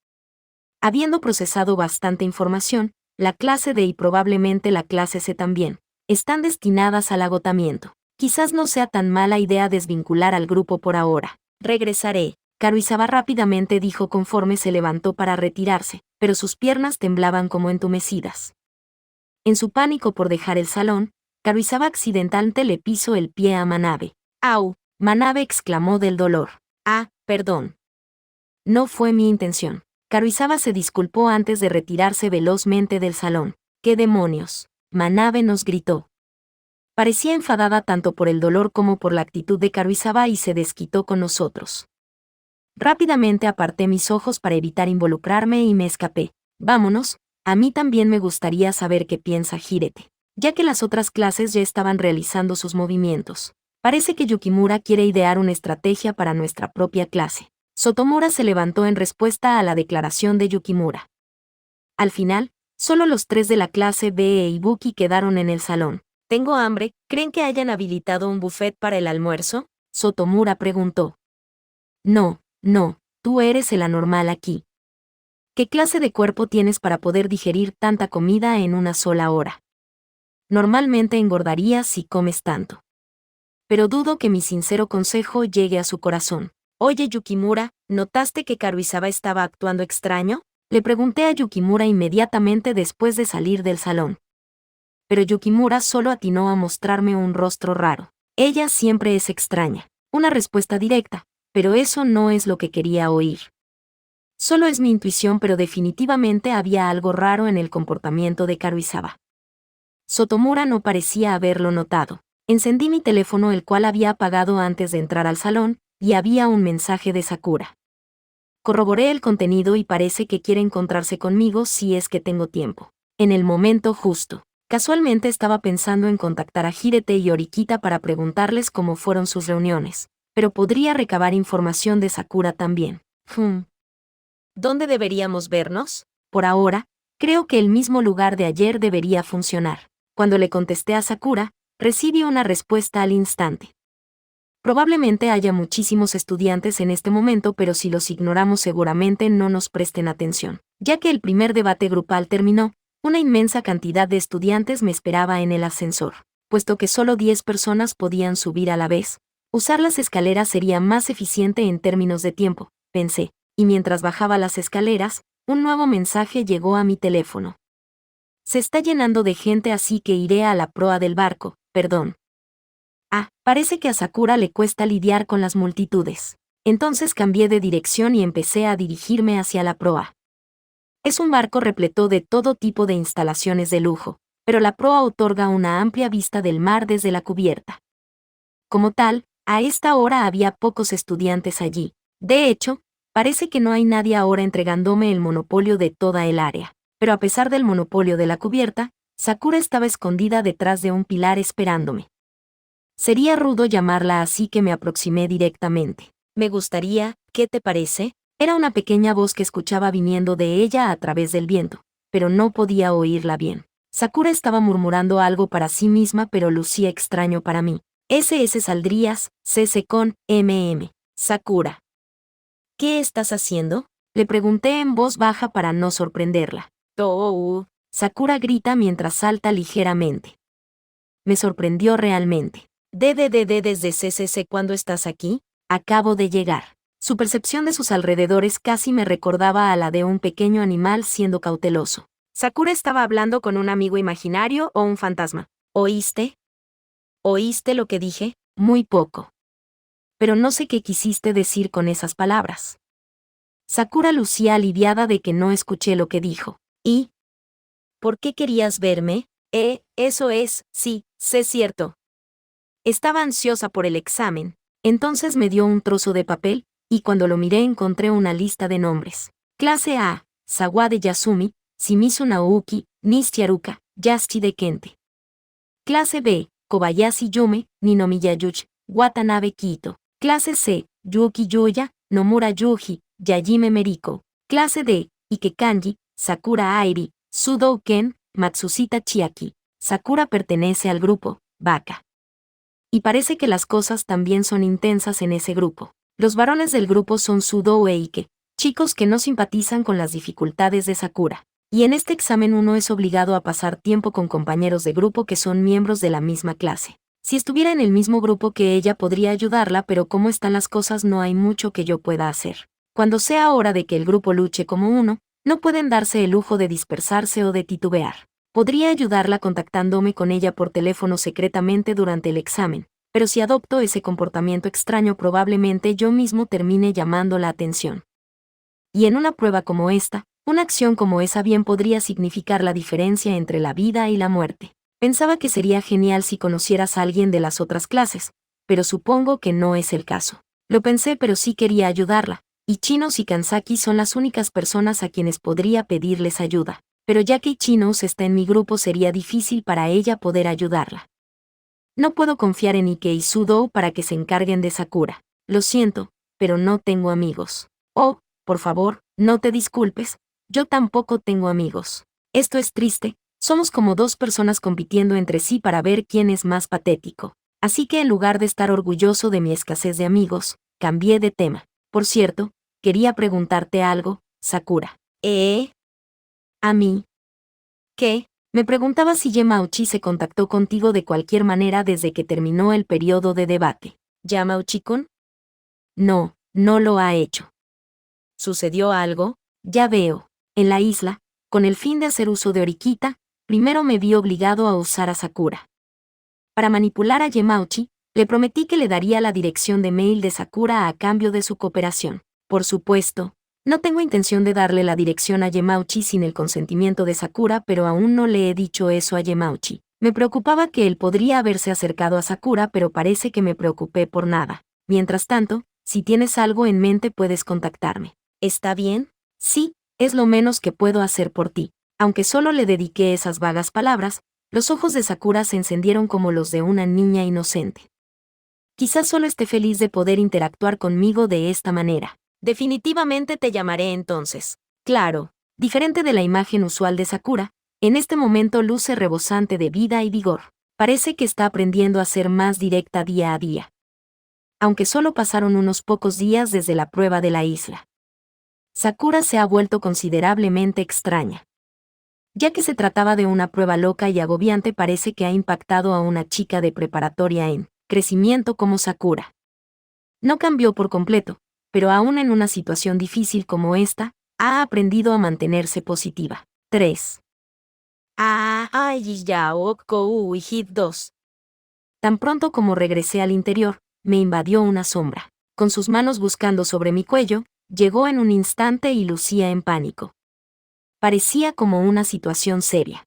Habiendo procesado bastante información, la clase D y probablemente la clase C también, están destinadas al agotamiento. Quizás no sea tan mala idea desvincular al grupo por ahora. Regresaré. Karuizawa rápidamente dijo conforme se levantó para retirarse, pero sus piernas temblaban como entumecidas. En su pánico por dejar el salón, Karuizawa accidentalmente le pisó el pie a Manabe. ¡Au! Manabe exclamó del dolor. Ah, perdón. No fue mi intención. Karuizawa se disculpó antes de retirarse velozmente del salón. ¿Qué demonios? Manabe nos gritó. Parecía enfadada tanto por el dolor como por la actitud de Karuizawa y se desquitó con nosotros. Rápidamente aparté mis ojos para evitar involucrarme y me escapé. Vámonos, a mí también me gustaría saber qué piensa Hirete, ya que las otras clases ya estaban realizando sus movimientos. Parece que Yukimura quiere idear una estrategia para nuestra propia clase. Sotomura se levantó en respuesta a la declaración de Yukimura. Al final, solo los 3 de la clase B e Ibuki quedaron en el salón. Tengo hambre, ¿creen que hayan habilitado un buffet para el almuerzo? Sotomura preguntó. No, tú eres el anormal aquí. ¿Qué clase de cuerpo tienes para poder digerir tanta comida en una sola hora? Normalmente engordarías si comes tanto. Pero dudo que mi sincero consejo llegue a su corazón. Oye Yukimura, ¿notaste que Karuizawa estaba actuando extraño? Le pregunté a Yukimura inmediatamente después de salir del salón. Pero Yukimura solo atinó a mostrarme un rostro raro. Ella siempre es extraña. Una respuesta directa, pero eso no es lo que quería oír. Solo es mi intuición, pero definitivamente había algo raro en el comportamiento de Karuizawa. Sotomura no parecía haberlo notado. Encendí mi teléfono, el cual había apagado antes de entrar al salón, y había un mensaje de Sakura. Corroboré el contenido y parece que quiere encontrarse conmigo si es que tengo tiempo. En el momento justo. Casualmente estaba pensando en contactar a Hirete y Horikita para preguntarles cómo fueron sus reuniones, pero podría recabar información de Sakura también. ¿Dónde deberíamos vernos? Por ahora, creo que el mismo lugar de ayer debería funcionar. Cuando le contesté a Sakura, recibí una respuesta al instante. Probablemente haya muchísimos estudiantes en este momento, pero si los ignoramos seguramente no nos presten atención. Ya que el primer debate grupal terminó, una inmensa cantidad de estudiantes me esperaba en el ascensor. Puesto que solo 10 personas podían subir a la vez, usar las escaleras sería más eficiente en términos de tiempo, pensé, y mientras bajaba las escaleras, un nuevo mensaje llegó a mi teléfono. Se está llenando de gente, así que iré a la proa del barco, perdón. Parece que a Sakura le cuesta lidiar con las multitudes. Entonces cambié de dirección y empecé a dirigirme hacia la proa. Es un barco repleto de todo tipo de instalaciones de lujo, pero la proa otorga una amplia vista del mar desde la cubierta. Como tal, a esta hora había pocos estudiantes allí. De hecho, parece que no hay nadie ahora entregándome el monopolio de toda el área. Pero a pesar del monopolio de la cubierta, Sakura estaba escondida detrás de un pilar esperándome. Sería rudo llamarla así que me aproximé directamente. Me gustaría, ¿qué te parece? Era una pequeña voz que escuchaba viniendo de ella a través del viento, pero no podía oírla bien. Sakura estaba murmurando algo para sí misma, pero lucía extraño para mí. SS saldrías, CC con, Sakura. ¿Qué estás haciendo? Le pregunté en voz baja para no sorprenderla. Sakura grita mientras salta ligeramente. Me sorprendió realmente. Desde CCC, ¿cuándo estás aquí? Acabo de llegar. Su percepción de sus alrededores casi me recordaba a la de un pequeño animal siendo cauteloso. Sakura estaba hablando con un amigo imaginario o un fantasma. ¿Oíste? ¿Oíste lo que dije? Muy poco. Pero no sé qué quisiste decir con esas palabras. Sakura lucía aliviada de que no escuché lo que dijo. ¿Y? ¿Por qué querías verme? Eso es, sí, sé cierto. Estaba ansiosa por el examen. Entonces me dio un trozo de papel, y cuando lo miré encontré una lista de nombres. Clase A, Sawade Yasumi, Shimizu Naoki, Nishiki Haruka, Yasuhide Kente. Clase B, Kobayashi Yume, Ninomiya Miyayuchi, Watanabe Kito. Clase C, Yuki Yuya, Nomura Yuji, Yajime Meriko. Clase D, Ike Kanji, Sakura Airi, Sudou Ken, Matsushita Chiaki. Sakura pertenece al grupo Baka. Y parece que las cosas también son intensas en ese grupo. Los varones del grupo son Sudou e Ike, chicos que no simpatizan con las dificultades de Sakura. Y en este examen uno es obligado a pasar tiempo con compañeros de grupo que son miembros de la misma clase. Si estuviera en el mismo grupo que ella podría ayudarla, pero como están las cosas no hay mucho que yo pueda hacer. Cuando sea hora de que el grupo luche como uno, no pueden darse el lujo de dispersarse o de titubear. Podría ayudarla contactándome con ella por teléfono secretamente durante el examen, pero si adopto ese comportamiento extraño probablemente yo mismo termine llamando la atención. Y en una prueba como esta, una acción como esa bien podría significar la diferencia entre la vida y la muerte. Pensaba que sería genial si conocieras a alguien de las otras clases, pero supongo que no es el caso. Lo pensé, pero sí quería ayudarla, Ichinos y Kansaki son las únicas personas a quienes podría pedirles ayuda, pero ya que Ichinos está en mi grupo sería difícil para ella poder ayudarla. No puedo confiar en Ike y Sudo para que se encarguen de Sakura. Lo siento, pero no tengo amigos. Oh, por favor, no te disculpes, yo tampoco tengo amigos. Esto es triste, somos como dos personas compitiendo entre sí para ver quién es más patético. Así que en lugar de estar orgulloso de mi escasez de amigos, cambié de tema. Por cierto, quería preguntarte algo, Sakura. ¿A mí? ¿Qué? Me preguntaba si Yamauchi se contactó contigo de cualquier manera desde que terminó el periodo de debate. ¿Yamauchi-kun? No, no lo ha hecho. ¿Sucedió algo? Ya veo. En la isla, con el fin de hacer uso de Orikita, primero me vi obligado a usar a Sakura. Para manipular a Yamauchi, le prometí que le daría la dirección de mail de Sakura a cambio de su cooperación. Por supuesto, no tengo intención de darle la dirección a Yamauchi sin el consentimiento de Sakura, pero aún no le he dicho eso a Yamauchi. Me preocupaba que él podría haberse acercado a Sakura, pero parece que me preocupé por nada. Mientras tanto, si tienes algo en mente puedes contactarme. ¿Está bien? Sí, es lo menos que puedo hacer por ti. Aunque solo le dediqué esas vagas palabras, los ojos de Sakura se encendieron como los de una niña inocente. Quizás solo esté feliz de poder interactuar conmigo de esta manera. Definitivamente te llamaré entonces. Claro, diferente de la imagen usual de Sakura, en este momento luce rebosante de vida y vigor. Parece que está aprendiendo a ser más directa día a día. Aunque solo pasaron unos pocos días desde la prueba de la isla. Sakura se ha vuelto considerablemente extraña. Ya que se trataba de una prueba loca y agobiante, parece que ha impactado a una chica de preparatoria en crecimiento como Sakura. No cambió por completo, pero aún en una situación difícil como esta, ha aprendido a mantenerse positiva. 3. Hit 2. Tan pronto como regresé al interior, me invadió una sombra. Con sus manos buscando sobre mi cuello, llegó en un instante y lucía en pánico. Parecía como una situación seria.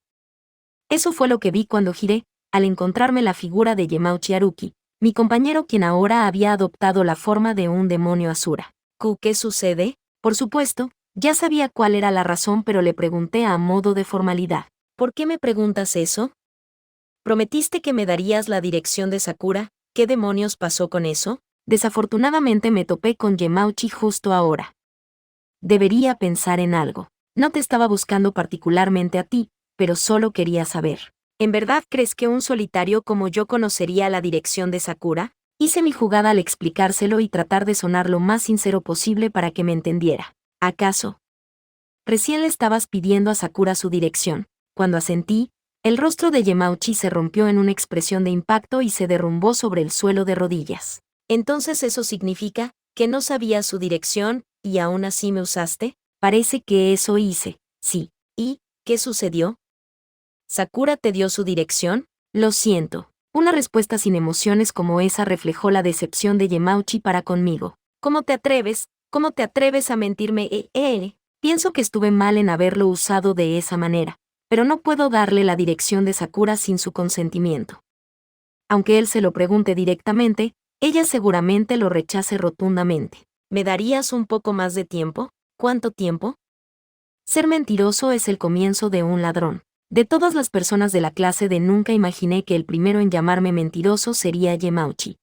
Eso fue lo que vi cuando giré, al encontrarme la figura de Yamauchi Haruki, mi compañero quien ahora había adoptado la forma de un demonio Asura. ¿Qué sucede? Por supuesto, ya sabía cuál era la razón, pero le pregunté a modo de formalidad. ¿Por qué me preguntas eso? ¿Prometiste que me darías la dirección de Sakura? ¿Qué demonios pasó con eso? Desafortunadamente me topé con Yamauchi justo ahora. Debería pensar en algo. No te estaba buscando particularmente a ti, pero solo quería saber. ¿En verdad crees que un solitario como yo conocería la dirección de Sakura? Hice mi jugada al explicárselo y tratar de sonar lo más sincero posible para que me entendiera. ¿Acaso? Recién le estabas pidiendo a Sakura su dirección. Cuando asentí, el rostro de Yamauchi se rompió en una expresión de impacto y se derrumbó sobre el suelo de rodillas. ¿Entonces eso significa que no sabías su dirección y aún así me usaste? Parece que eso hice, sí. ¿Y qué sucedió? ¿Sakura te dio su dirección? Lo siento. Una respuesta sin emociones como esa reflejó la decepción de Yamauchi para conmigo. ¿Cómo te atreves? ¿Cómo te atreves a mentirme? Pienso que estuve mal en haberlo usado de esa manera, pero no puedo darle la dirección de Sakura sin su consentimiento. Aunque él se lo pregunte directamente, ella seguramente lo rechace rotundamente. ¿Me darías un poco más de tiempo? ¿Cuánto tiempo? Ser mentiroso es el comienzo de un ladrón. De todas las personas de la clase de nunca imaginé que el primero en llamarme mentiroso sería Yamauchi.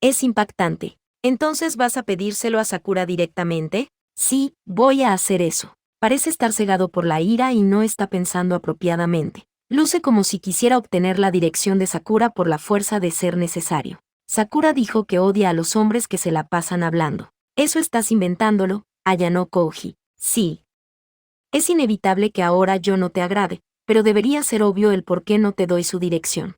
Es impactante. ¿Entonces vas a pedírselo a Sakura directamente? Sí, voy a hacer eso. Parece estar cegado por la ira y no está pensando apropiadamente. Luce como si quisiera obtener la dirección de Sakura por la fuerza de ser necesario. Sakura dijo que odia a los hombres que se la pasan hablando. Eso estás inventándolo, allanó Kouji. Sí. Es inevitable que ahora yo no te agrade, pero debería ser obvio el por qué no te doy su dirección.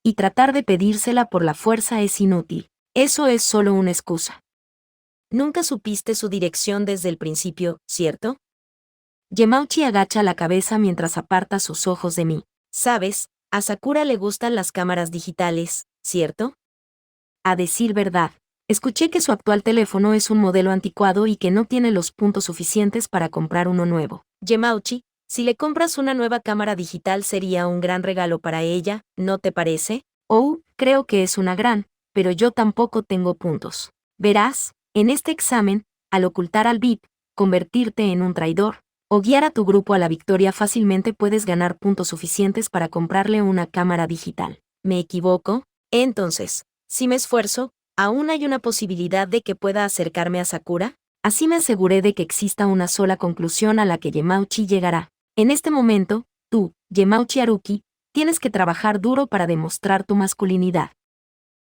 Y tratar de pedírsela por la fuerza es inútil. Eso es solo una excusa. Nunca supiste su dirección desde el principio, ¿cierto? Yamauchi agacha la cabeza mientras aparta sus ojos de mí. Sabes, a Sakura le gustan las cámaras digitales, ¿cierto? A decir verdad, escuché que su actual teléfono es un modelo anticuado y que no tiene los puntos suficientes para comprar uno nuevo. Yamauchi, si le compras una nueva cámara digital sería un gran regalo para ella, ¿no te parece? Oh, creo que es una gran, pero yo tampoco tengo puntos. Verás, en este examen, al ocultar al VIP, convertirte en un traidor, o guiar a tu grupo a la victoria fácilmente puedes ganar puntos suficientes para comprarle una cámara digital. ¿Me equivoco? Entonces, si me esfuerzo, ¿aún hay una posibilidad de que pueda acercarme a Sakura? Así me aseguré de que exista una sola conclusión a la que Yamauchi llegará. En este momento, tú, Yamauchi Haruki, tienes que trabajar duro para demostrar tu masculinidad.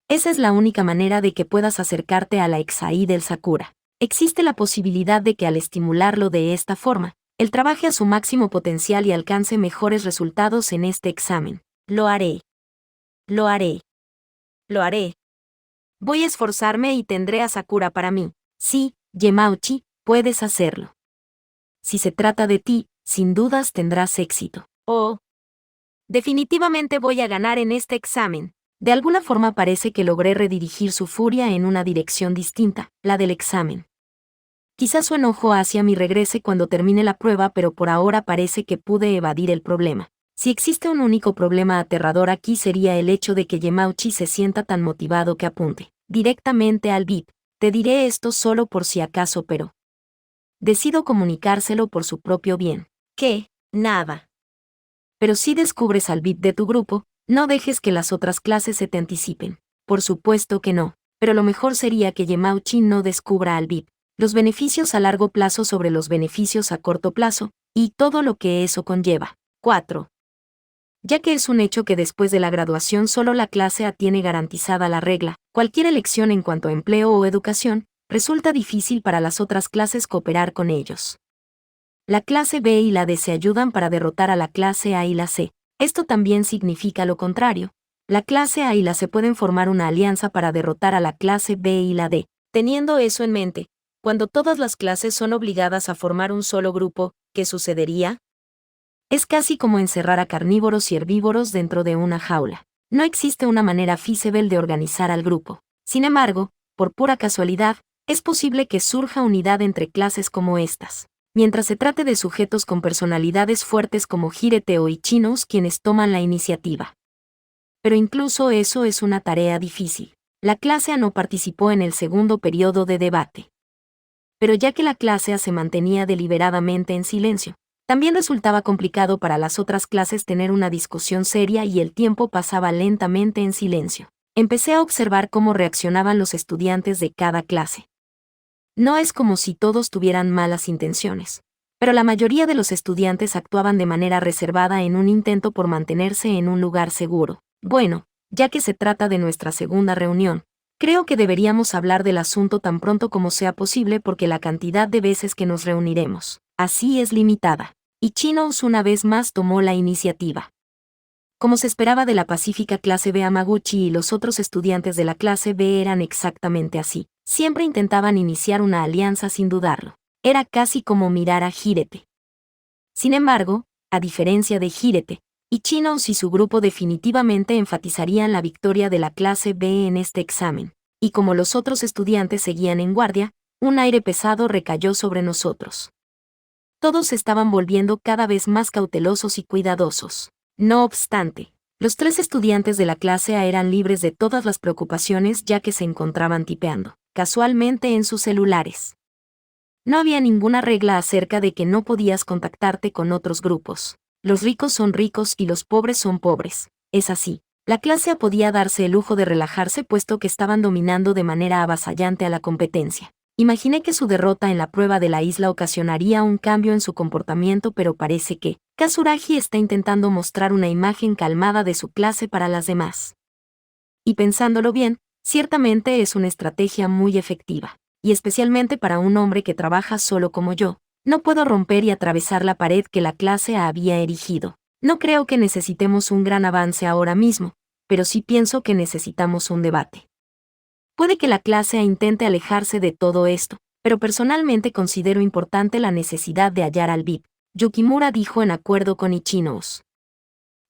Esa es la única manera de que puedas acercarte a la Exai del Sakura. Existe la posibilidad de que al estimularlo de esta forma, él trabaje a su máximo potencial y alcance mejores resultados en este examen. Lo haré. Lo haré. Lo haré. Voy a esforzarme y tendré a Sakura para mí. Sí, Yamauchi, puedes hacerlo. Si se trata de ti, sin dudas tendrás éxito. Oh. Definitivamente voy a ganar en este examen. De alguna forma parece que logré redirigir su furia en una dirección distinta, la del examen. Quizás su enojo hacia mí regrese cuando termine la prueba, pero por ahora parece que pude evadir el problema. Si existe un único problema aterrador aquí sería el hecho de que Yamauchi se sienta tan motivado que apunte directamente al VIP. Te diré esto solo por si acaso, pero decido comunicárselo por su propio bien. ¿Qué? Nada. Pero si descubres al VIP de tu grupo, no dejes que las otras clases se te anticipen. Por supuesto que no, pero lo mejor sería que Yamauchi no descubra al VIP. Los beneficios a largo plazo sobre los beneficios a corto plazo, y todo lo que eso conlleva. 4. Ya que es un hecho que después de la graduación solo la clase A tiene garantizada la regla, cualquier elección en cuanto a empleo o educación, resulta difícil para las otras clases cooperar con ellos. La clase B y la D se ayudan para derrotar a la clase A y la C. Esto también significa lo contrario. La clase A y la C pueden formar una alianza para derrotar a la clase B y la D. Teniendo eso en mente, cuando todas las clases son obligadas a formar un solo grupo, ¿qué sucedería? Es casi como encerrar a carnívoros y herbívoros dentro de una jaula. No existe una manera feasible de organizar al grupo. Sin embargo, por pura casualidad, es posible que surja unidad entre clases como estas. Mientras se trate de sujetos con personalidades fuertes como Hirete o Ichinos quienes toman la iniciativa. Pero incluso eso es una tarea difícil. La clase A no participó en el segundo periodo de debate. Pero ya que la clase A se mantenía deliberadamente en silencio, también resultaba complicado para las otras clases tener una discusión seria y el tiempo pasaba lentamente en silencio. Empecé a observar cómo reaccionaban los estudiantes de cada clase. No es como si todos tuvieran malas intenciones, pero la mayoría de los estudiantes actuaban de manera reservada en un intento por mantenerse en un lugar seguro. Bueno, ya que se trata de nuestra segunda reunión, creo que deberíamos hablar del asunto tan pronto como sea posible porque la cantidad de veces que nos reuniremos así es limitada. Ichinos una vez más tomó la iniciativa. Como se esperaba de la pacífica clase B, Amaguchi y los otros estudiantes de la clase B eran exactamente así. Siempre intentaban iniciar una alianza sin dudarlo. Era casi como mirar a Hirete. Sin embargo, a diferencia de Hirete, Ichinos y su grupo definitivamente enfatizarían la victoria de la clase B en este examen. Y como los otros estudiantes seguían en guardia, un aire pesado recayó sobre nosotros. Todos se estaban volviendo cada vez más cautelosos y cuidadosos. No obstante, los 3 estudiantes de la clase A eran libres de todas las preocupaciones ya que se encontraban tipeando, casualmente en sus celulares. No había ninguna regla acerca de que no podías contactarte con otros grupos. Los ricos son ricos y los pobres son pobres. Es así. La clase A podía darse el lujo de relajarse puesto que estaban dominando de manera avasallante a la competencia. Imaginé que su derrota en la prueba de la isla ocasionaría un cambio en su comportamiento, pero parece que Kazuragi está intentando mostrar una imagen calmada de su clase para las demás. Y pensándolo bien, ciertamente es una estrategia muy efectiva, y especialmente para un hombre que trabaja solo como yo. No puedo romper y atravesar la pared que la clase había erigido. No creo que necesitemos un gran avance ahora mismo, pero sí pienso que necesitamos un debate. Puede que la clase A intente alejarse de todo esto, pero personalmente considero importante la necesidad de hallar al VIP, Yukimura dijo en acuerdo con Ichinos.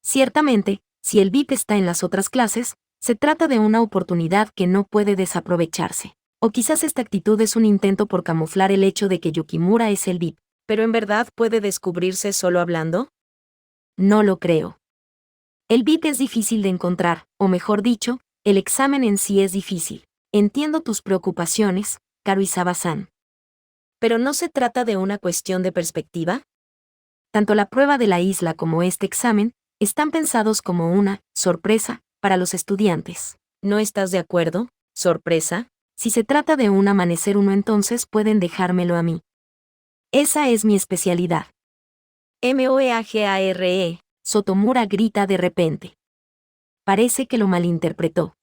Ciertamente, si el VIP está en las otras clases, se trata de una oportunidad que no puede desaprovecharse. O quizás esta actitud es un intento por camuflar el hecho de que Yukimura es el VIP. ¿Pero en verdad puede descubrirse solo hablando? No lo creo. El VIP es difícil de encontrar, o mejor dicho, el examen en sí es difícil. Entiendo tus preocupaciones, Karuizawa-san. ¿Pero no se trata de una cuestión de perspectiva? Tanto la prueba de la isla como este examen están pensados como una sorpresa para los estudiantes. ¿No estás de acuerdo? ¿Sorpresa? Si se trata de un amanecer uno, entonces pueden dejármelo a mí. Esa es mi especialidad. MOEAGARE. Sotomura grita de repente. Parece que lo malinterpretó.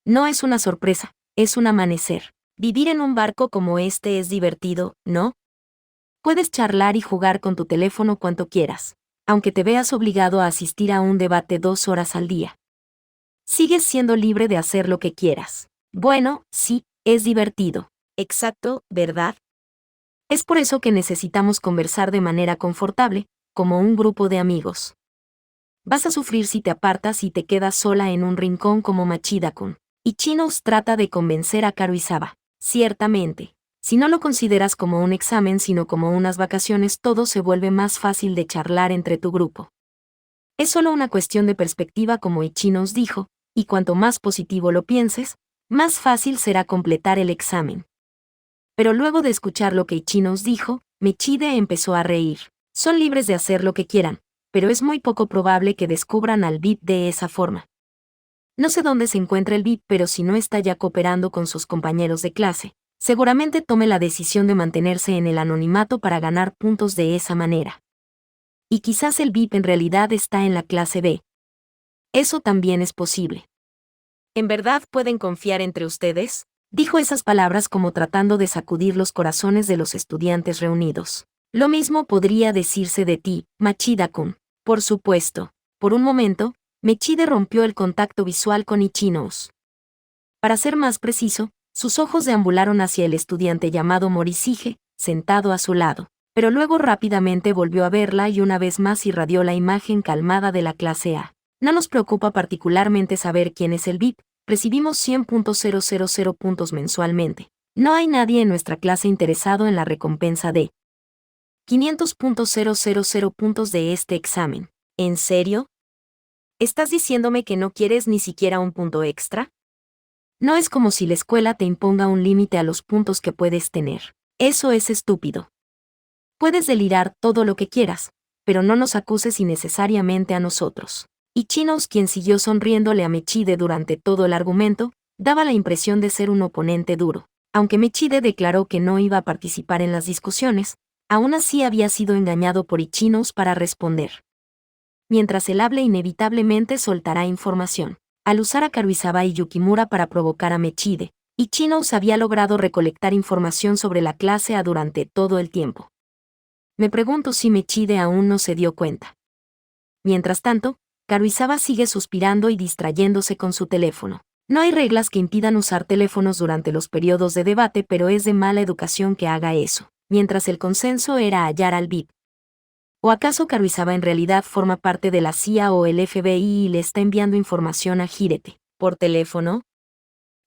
No es una sorpresa, es un amanecer. Vivir en un barco como este es divertido, ¿no? Puedes charlar y jugar con tu teléfono cuanto quieras, aunque te veas obligado a asistir a un debate 2 horas al día. Sigues siendo libre de hacer lo que quieras. Bueno, sí, es divertido. Exacto, ¿verdad? Es por eso que necesitamos conversar de manera confortable, como un grupo de amigos. Vas a sufrir si te apartas y te quedas sola en un rincón como Machida-kun. Ichinos trata de convencer a Karuizawa. Ciertamente, si no lo consideras como un examen sino como unas vacaciones, todo se vuelve más fácil de charlar entre tu grupo. Es solo una cuestión de perspectiva, como Ichinos dijo, y cuanto más positivo lo pienses, más fácil será completar el examen. Pero luego de escuchar lo que Ichinos dijo, Mechide empezó a reír. Son libres de hacer lo que quieran, pero es muy poco probable que descubran al VIP de esa forma. No sé dónde se encuentra el VIP, pero si no está ya cooperando con sus compañeros de clase, seguramente tome la decisión de mantenerse en el anonimato para ganar puntos de esa manera. Y quizás el VIP en realidad está en la clase B. Eso también es posible. ¿En verdad pueden confiar entre ustedes? Dijo esas palabras como tratando de sacudir los corazones de los estudiantes reunidos. Lo mismo podría decirse de ti, Machida-kun. Por supuesto. Por un momento, Mechide rompió el contacto visual con Ichinos. Para ser más preciso, sus ojos deambularon hacia el estudiante llamado Morishige, sentado a su lado, pero luego rápidamente volvió a verla y una vez más irradió la imagen calmada de la clase A. No nos preocupa particularmente saber quién es el VIP, recibimos 100.000 puntos mensualmente. No hay nadie en nuestra clase interesado en la recompensa de 500.000 puntos de este examen. ¿En serio? ¿Estás diciéndome que no quieres ni siquiera un punto extra? No es como si la escuela te imponga un límite a los puntos que puedes tener. Eso es estúpido. Puedes delirar todo lo que quieras, pero no nos acuses innecesariamente a nosotros. Ichinos, quien siguió sonriéndole a Mechide durante todo el argumento, daba la impresión de ser un oponente duro. Aunque Mechide declaró que no iba a participar en las discusiones, aún así había sido engañado por Ichinos para responder. Mientras él hable, inevitablemente soltará información. Al usar a Karuizawa y Yukimura para provocar a Mechide, Ichinos había logrado recolectar información sobre la clase A durante todo el tiempo. Me pregunto si Mechide aún no se dio cuenta. Mientras tanto, Karuizawa sigue suspirando y distrayéndose con su teléfono. No hay reglas que impidan usar teléfonos durante los periodos de debate, pero es de mala educación que haga eso, mientras el consenso era hallar al VIP. ¿O acaso Karuizawa en realidad forma parte de la CIA o el FBI y le está enviando información a Hirete por teléfono?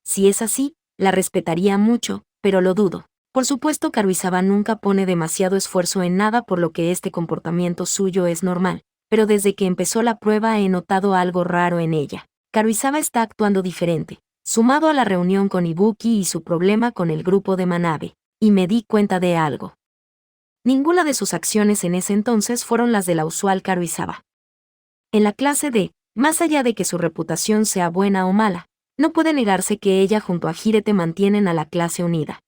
Si es así, la respetaría mucho, pero lo dudo. Por supuesto, Karuizawa nunca pone demasiado esfuerzo en nada, por lo que este comportamiento suyo es normal, pero desde que empezó la prueba he notado algo raro en ella. Karuizawa está actuando diferente, sumado a la reunión con Ibuki y su problema con el grupo de Manabe, y me di cuenta de algo. Ninguna de sus acciones en ese entonces fueron las de la usual Karuizawa. En la clase D, más allá de que su reputación sea buena o mala, no puede negarse que ella junto a Hirete mantienen a la clase unida.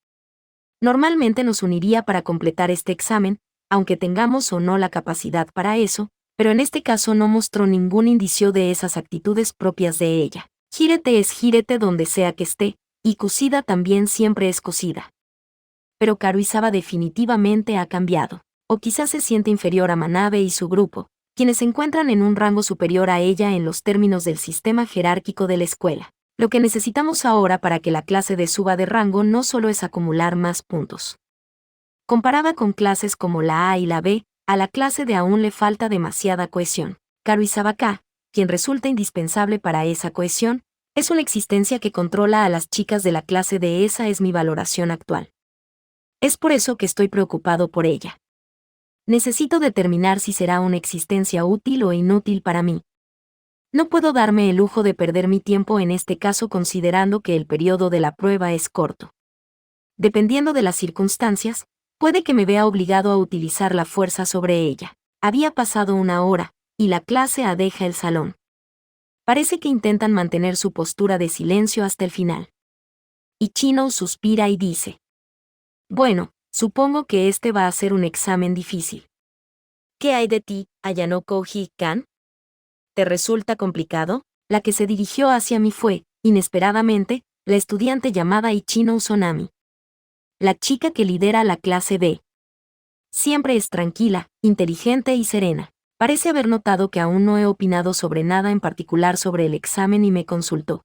Normalmente nos uniría para completar este examen, aunque tengamos o no la capacidad para eso, pero en este caso no mostró ningún indicio de esas actitudes propias de ella. Hirete es Hirete donde sea que esté, y Kushida también siempre es Kushida. Pero Karuizawa definitivamente ha cambiado, o quizás se siente inferior a Manabe y su grupo, quienes se encuentran en un rango superior a ella en los términos del sistema jerárquico de la escuela. Lo que necesitamos ahora para que la clase D suba de rango no solo es acumular más puntos. Comparada con clases como la A y la B, a la clase D aún le falta demasiada cohesión. Karuizawa K, quien resulta indispensable para esa cohesión, es una existencia que controla a las chicas de la clase D. Esa es mi valoración actual. Es por eso que estoy preocupado por ella. Necesito determinar si será una existencia útil o inútil para mí. No puedo darme el lujo de perder mi tiempo en este caso, considerando que el periodo de la prueba es corto. Dependiendo de las circunstancias, Puede que me vea obligado a utilizar la fuerza sobre ella. Había pasado 1 hora, y la clase deja el salón. Parece que intentan mantener su postura de silencio hasta el final. Ichino suspira y dice: bueno, supongo que este va a ser un examen difícil. ¿Qué hay de ti, Ayano Koji-kan? ¿Te resulta complicado? La que se dirigió hacia mí fue, inesperadamente, la estudiante llamada Ichino Uzonami. La chica que lidera la clase B. Siempre es tranquila, inteligente y serena. Parece haber notado que aún no he opinado sobre nada en particular sobre el examen y me consultó.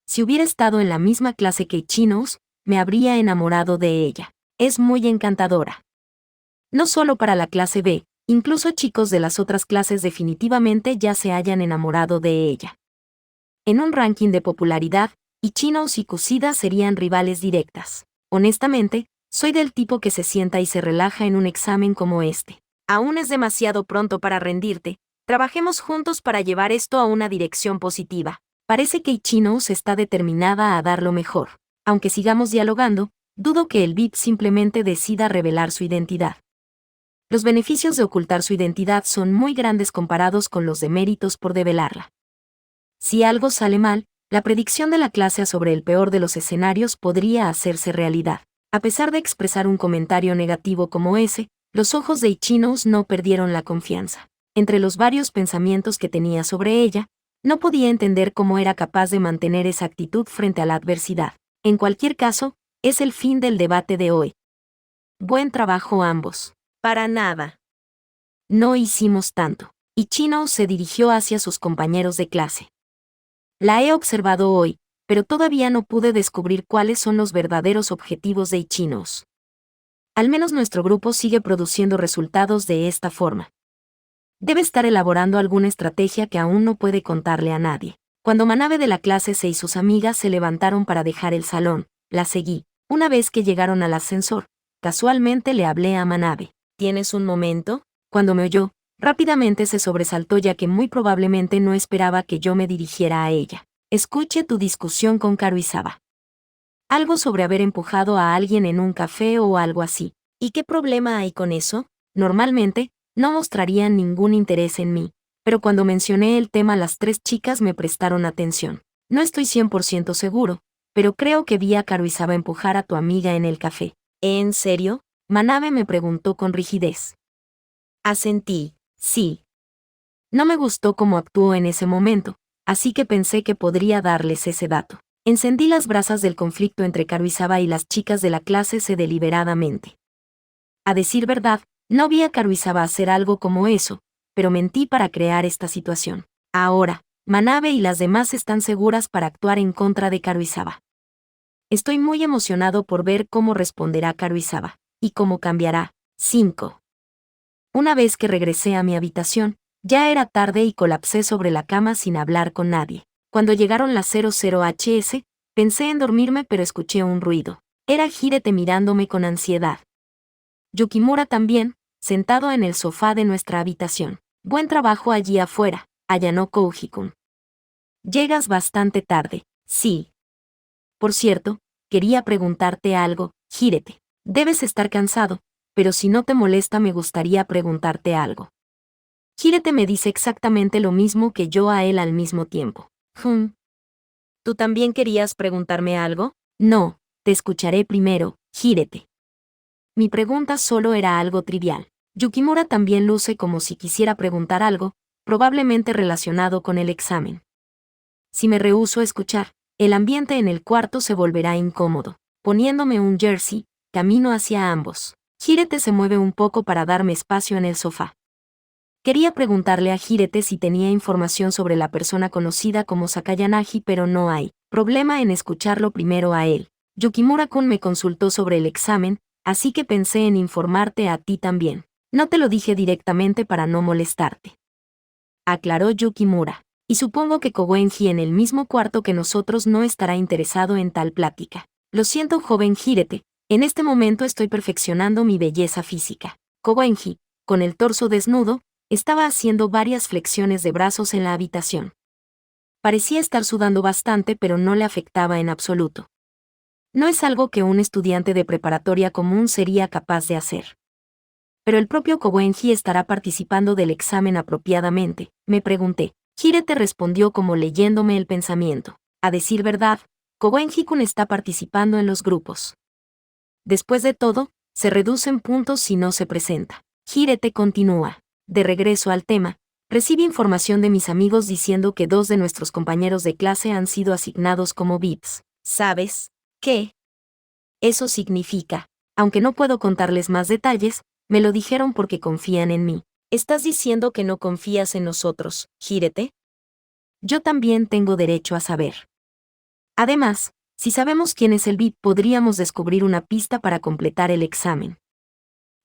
Si hubiera estado en la misma clase que Ichinos, me habría enamorado de ella. Es muy encantadora. No solo para la clase B, incluso chicos de las otras clases definitivamente ya se hayan enamorado de ella. En un ranking de popularidad, Ichinos y Kusida serían rivales directas. Honestamente, soy del tipo que se sienta y se relaja en un examen como este. Aún es demasiado pronto para rendirte. Trabajemos juntos para llevar esto a una dirección positiva. Parece que Ichinos está determinada a dar lo mejor. Aunque sigamos dialogando, dudo que el VIP simplemente decida revelar su identidad. Los beneficios de ocultar su identidad son muy grandes comparados con los deméritos por develarla. Si algo sale mal, la predicción de la clase sobre el peor de los escenarios podría hacerse realidad. A pesar de expresar un comentario negativo como ese, los ojos de Ichinos no perdieron la confianza. Entre los varios pensamientos que tenía sobre ella, no podía entender cómo era capaz de mantener esa actitud frente a la adversidad. En cualquier caso, es el fin del debate de hoy. Buen trabajo ambos. Para nada. No hicimos tanto. Ichinos se dirigió hacia sus compañeros de clase. La he observado hoy, pero todavía no pude descubrir cuáles son los verdaderos objetivos de Ichinos. Al menos nuestro grupo sigue produciendo resultados de esta forma. Debe estar elaborando alguna estrategia que aún no puede contarle a nadie. Cuando Manabe de la clase C y sus amigas se levantaron para dejar el salón, la seguí. Una vez que llegaron al ascensor, casualmente le hablé a Manabe. ¿Tienes un momento? Cuando me oyó, rápidamente se sobresaltó ya que muy probablemente no esperaba que yo me dirigiera a ella. Escuche tu discusión con Karuizawa. Algo sobre haber empujado a alguien en un café o algo así. ¿Y qué problema hay con eso? Normalmente, no mostrarían ningún interés en mí, pero cuando mencioné el tema las 3 chicas me prestaron atención. No estoy 100% seguro, pero creo que vi a Karuizawa empujar a tu amiga en el café. ¿En serio? Manabe me preguntó con rigidez. Asentí. Sí. No me gustó cómo actuó en ese momento, así que pensé que podría darles ese dato. Encendí las brasas del conflicto entre Karuizawa y las chicas de la clase C deliberadamente. A decir verdad, no vi a Karuizawa hacer algo como eso, pero mentí para crear esta situación. Ahora, Manabe y las demás están seguras para actuar en contra de Karuizawa. Estoy muy emocionado por ver cómo responderá Karuizawa, y cómo cambiará. 5. Una vez que regresé a mi habitación, ya era tarde y colapsé sobre la cama sin hablar con nadie. Cuando llegaron las 00HS, pensé en dormirme pero escuché un ruido. Era Hirete mirándome con ansiedad. Yukimura también, sentado en el sofá de nuestra habitación. Buen trabajo allí afuera, Ayano Koji-kun. Llegas bastante tarde. Sí. Por cierto, quería preguntarte algo, Hirete. Debes estar cansado, pero si no te molesta me gustaría preguntarte algo. Hirete me dice exactamente lo mismo que yo a él al mismo tiempo. ¿Tú también querías preguntarme algo? No, te escucharé primero, Hirete. Mi pregunta solo era algo trivial. Yukimura también luce como si quisiera preguntar algo, probablemente relacionado con el examen. Si me rehúso a escuchar, el ambiente en el cuarto se volverá incómodo. Poniéndome un jersey, camino hacia ambos. Hirete se mueve un poco para darme espacio en el sofá. Quería preguntarle a Hirete si tenía información sobre la persona conocida como Sakayanagi, pero no hay problema en escucharlo primero a él. Yukimura-kun me consultó sobre el examen, así que pensé en informarte a ti también. No te lo dije directamente para no molestarte. Aclaró Yukimura. Y supongo que Kowenji en el mismo cuarto que nosotros no estará interesado en tal plática. Lo siento, joven Hirete, en este momento estoy perfeccionando mi belleza física. Kowenji, con el torso desnudo, estaba haciendo varias flexiones de brazos en la habitación. Parecía estar sudando bastante pero no le afectaba en absoluto. No es algo que un estudiante de preparatoria común sería capaz de hacer. Pero el propio Kowenji estará participando del examen apropiadamente, me pregunté. Hirete respondió como leyéndome el pensamiento. A decir verdad, Kowenji-kun está participando en los grupos. Después de todo, se reducen puntos si no se presenta. Hirete continúa. De regreso al tema, recibí información de mis amigos diciendo que 2 de nuestros compañeros de clase han sido asignados como VIPs. ¿Sabes qué? Eso significa, aunque no puedo contarles más detalles, me lo dijeron porque confían en mí. ¿Estás diciendo que no confías en nosotros, Hirete? Yo también tengo derecho a saber. Además, si sabemos quién es el VIP, podríamos descubrir una pista para completar el examen.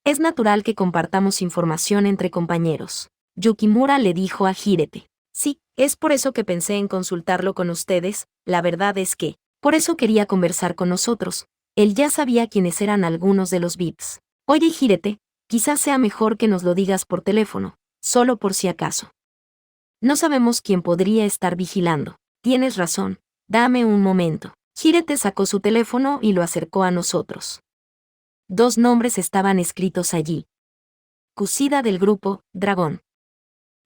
Es natural que compartamos información entre compañeros. Yukimura le dijo a Hirete. Sí, es por eso que pensé en consultarlo con ustedes, la verdad es que, por eso quería conversar con nosotros. Él ya sabía quiénes eran algunos de los VIPs. Oye, Hirete, quizás sea mejor que nos lo digas por teléfono, solo por si acaso. No sabemos quién podría estar vigilando. Tienes razón, dame un momento. Hirete sacó su teléfono y lo acercó a nosotros. 2 nombres estaban escritos allí. Kusida del grupo, dragón.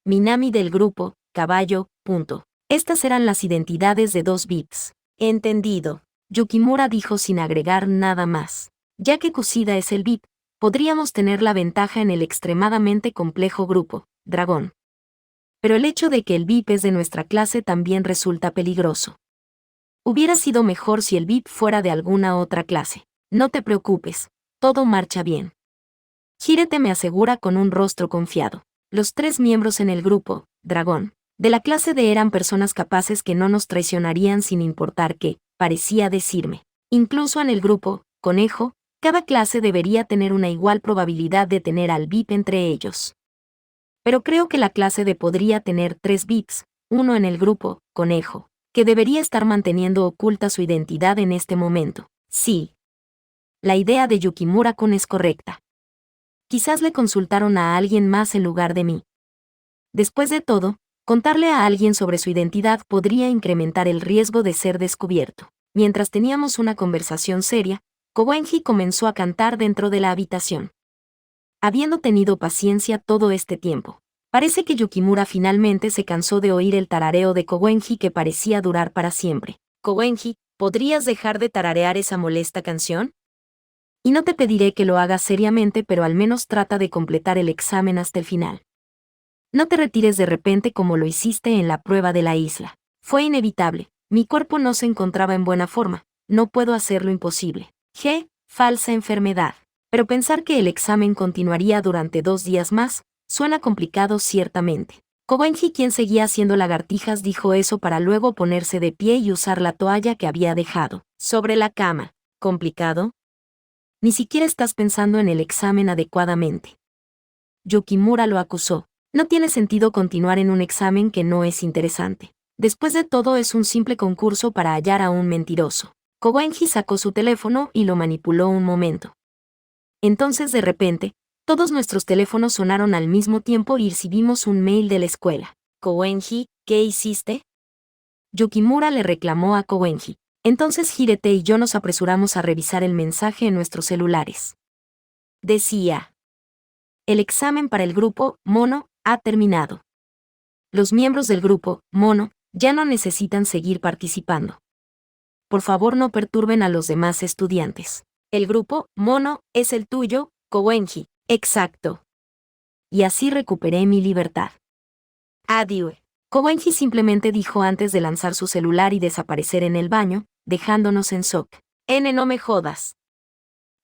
Minami del grupo, caballo, punto. Estas eran las identidades de 2 VIPs. Entendido. Yukimura dijo sin agregar nada más. Ya que Kusida es el VIP, podríamos tener la ventaja en el extremadamente complejo grupo, dragón. Pero el hecho de que el VIP es de nuestra clase también resulta peligroso. Hubiera sido mejor si el VIP fuera de alguna otra clase. No te preocupes, todo marcha bien. Hirete me asegura con un rostro confiado. Los 3 miembros en el grupo, dragón, de la clase D eran personas capaces que no nos traicionarían sin importar qué, parecía decirme. Incluso en el grupo, conejo, cada clase debería tener una igual probabilidad de tener al VIP entre ellos. Pero creo que la clase D podría tener 3 VIPs, uno en el grupo, conejo, que debería estar manteniendo oculta su identidad en este momento. Sí. La idea de Yukimura-kun es correcta. Quizás le consultaron a alguien más en lugar de mí. Después de todo, contarle a alguien sobre su identidad podría incrementar el riesgo de ser descubierto. Mientras teníamos una conversación seria, Kowenji comenzó a cantar dentro de la habitación. Habiendo tenido paciencia todo este tiempo, parece que Yukimura finalmente se cansó de oír el tarareo de Kowenji que parecía durar para siempre. Kowenji, ¿podrías dejar de tararear esa molesta canción? Y no te pediré que lo hagas seriamente, pero al menos trata de completar el examen hasta el final. No te retires de repente como lo hiciste en la prueba de la isla. Fue inevitable, mi cuerpo no se encontraba en buena forma, no puedo hacer lo imposible. Falsa enfermedad. Pero pensar que el examen continuaría durante 2 días más, suena complicado ciertamente. Kowenji, quien seguía haciendo lagartijas, dijo eso para luego ponerse de pie y usar la toalla que había dejado sobre la cama. ¿Complicado? Ni siquiera estás pensando en el examen adecuadamente. Yukimura lo acusó. No tiene sentido continuar en un examen que no es interesante. Después de todo es un simple concurso para hallar a un mentiroso. Kowenji sacó su teléfono y lo manipuló un momento. Entonces de repente, todos nuestros teléfonos sonaron al mismo tiempo y recibimos un mail de la escuela. Kowenji, ¿qué hiciste? Yukimura le reclamó a Kowenji. Entonces Hirete y yo nos apresuramos a revisar el mensaje en nuestros celulares. Decía: el examen para el grupo Mono ha terminado. Los miembros del grupo Mono ya no necesitan seguir participando. Por favor, no perturben a los demás estudiantes. El grupo Mono es el tuyo, Kowenji. Exacto. Y así recuperé mi libertad. Adiós. Kowenji simplemente dijo antes de lanzar su celular y desaparecer en el baño, dejándonos en shock. No me jodas.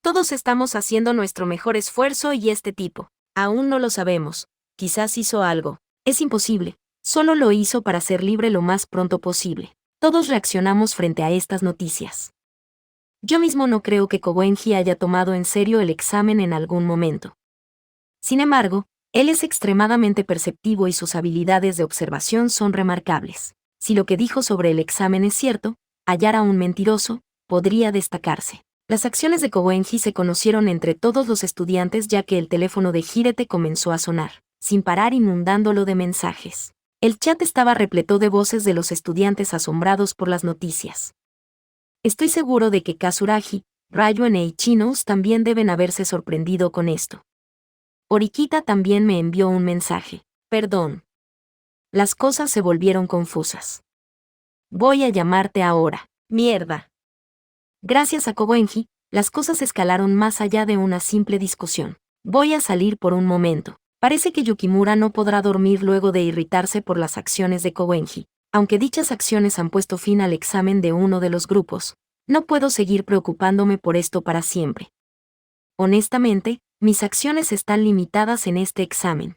Todos estamos haciendo nuestro mejor esfuerzo y este tipo, aún no lo sabemos, quizás hizo algo. Es imposible, solo lo hizo para ser libre lo más pronto posible. Todos reaccionamos frente a estas noticias. Yo mismo no creo que Kowenji haya tomado en serio el examen en algún momento. Sin embargo, él es extremadamente perceptivo y sus habilidades de observación son remarcables. Si lo que dijo sobre el examen es cierto, hallar a un mentiroso podría destacarse. Las acciones de Kowenji se conocieron entre todos los estudiantes ya que el teléfono de Hirete comenzó a sonar, sin parar, inundándolo de mensajes. El chat estaba repleto de voces de los estudiantes asombrados por las noticias. Estoy seguro de que Kazuragi, Rayuan e Ichinos también deben haberse sorprendido con esto. Orikita también me envió un mensaje. Perdón. Las cosas se volvieron confusas. Voy a llamarte ahora. Mierda. Gracias a Kowenji, las cosas escalaron más allá de una simple discusión. Voy a salir por un momento. Parece que Yukimura no podrá dormir luego de irritarse por las acciones de Kowenji. Aunque dichas acciones han puesto fin al examen de uno de los grupos, no puedo seguir preocupándome por esto para siempre. Honestamente, mis acciones están limitadas en este examen.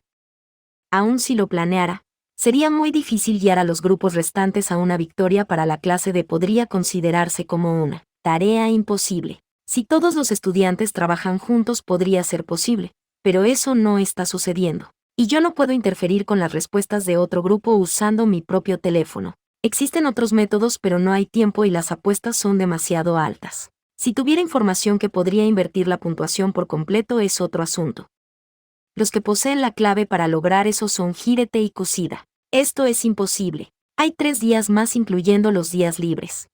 Aun si lo planeara, sería muy difícil guiar a los grupos restantes a una victoria para la clase de podría considerarse como una tarea imposible. Si todos los estudiantes trabajan juntos podría ser posible, pero eso no está sucediendo. Y yo no puedo interferir con las respuestas de otro grupo usando mi propio teléfono. Existen otros métodos, pero no hay tiempo y las apuestas son demasiado altas. Si tuviera información que podría invertir la puntuación por completo es otro asunto. Los que poseen la clave para lograr eso son Hirete y Kushida. Esto es imposible. Hay 3 días más incluyendo los días libres.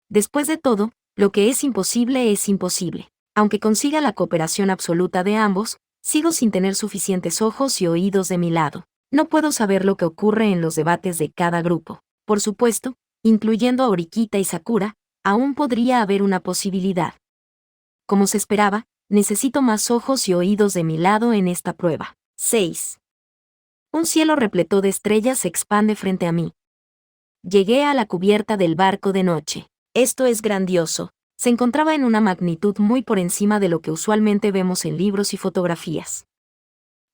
Después de todo, lo que es imposible es imposible. Aunque consiga la cooperación absoluta de ambos, sigo sin tener suficientes ojos y oídos de mi lado. No puedo saber lo que ocurre en los debates de cada grupo. Por supuesto, incluyendo a Orikita y Sakura, aún podría haber una posibilidad. Como se esperaba, necesito más ojos y oídos de mi lado en esta prueba. 6. Un cielo repleto de estrellas se expande frente a mí. Llegué a la cubierta del barco de noche. Esto es grandioso. Se encontraba en una magnitud muy por encima de lo que usualmente vemos en libros y fotografías.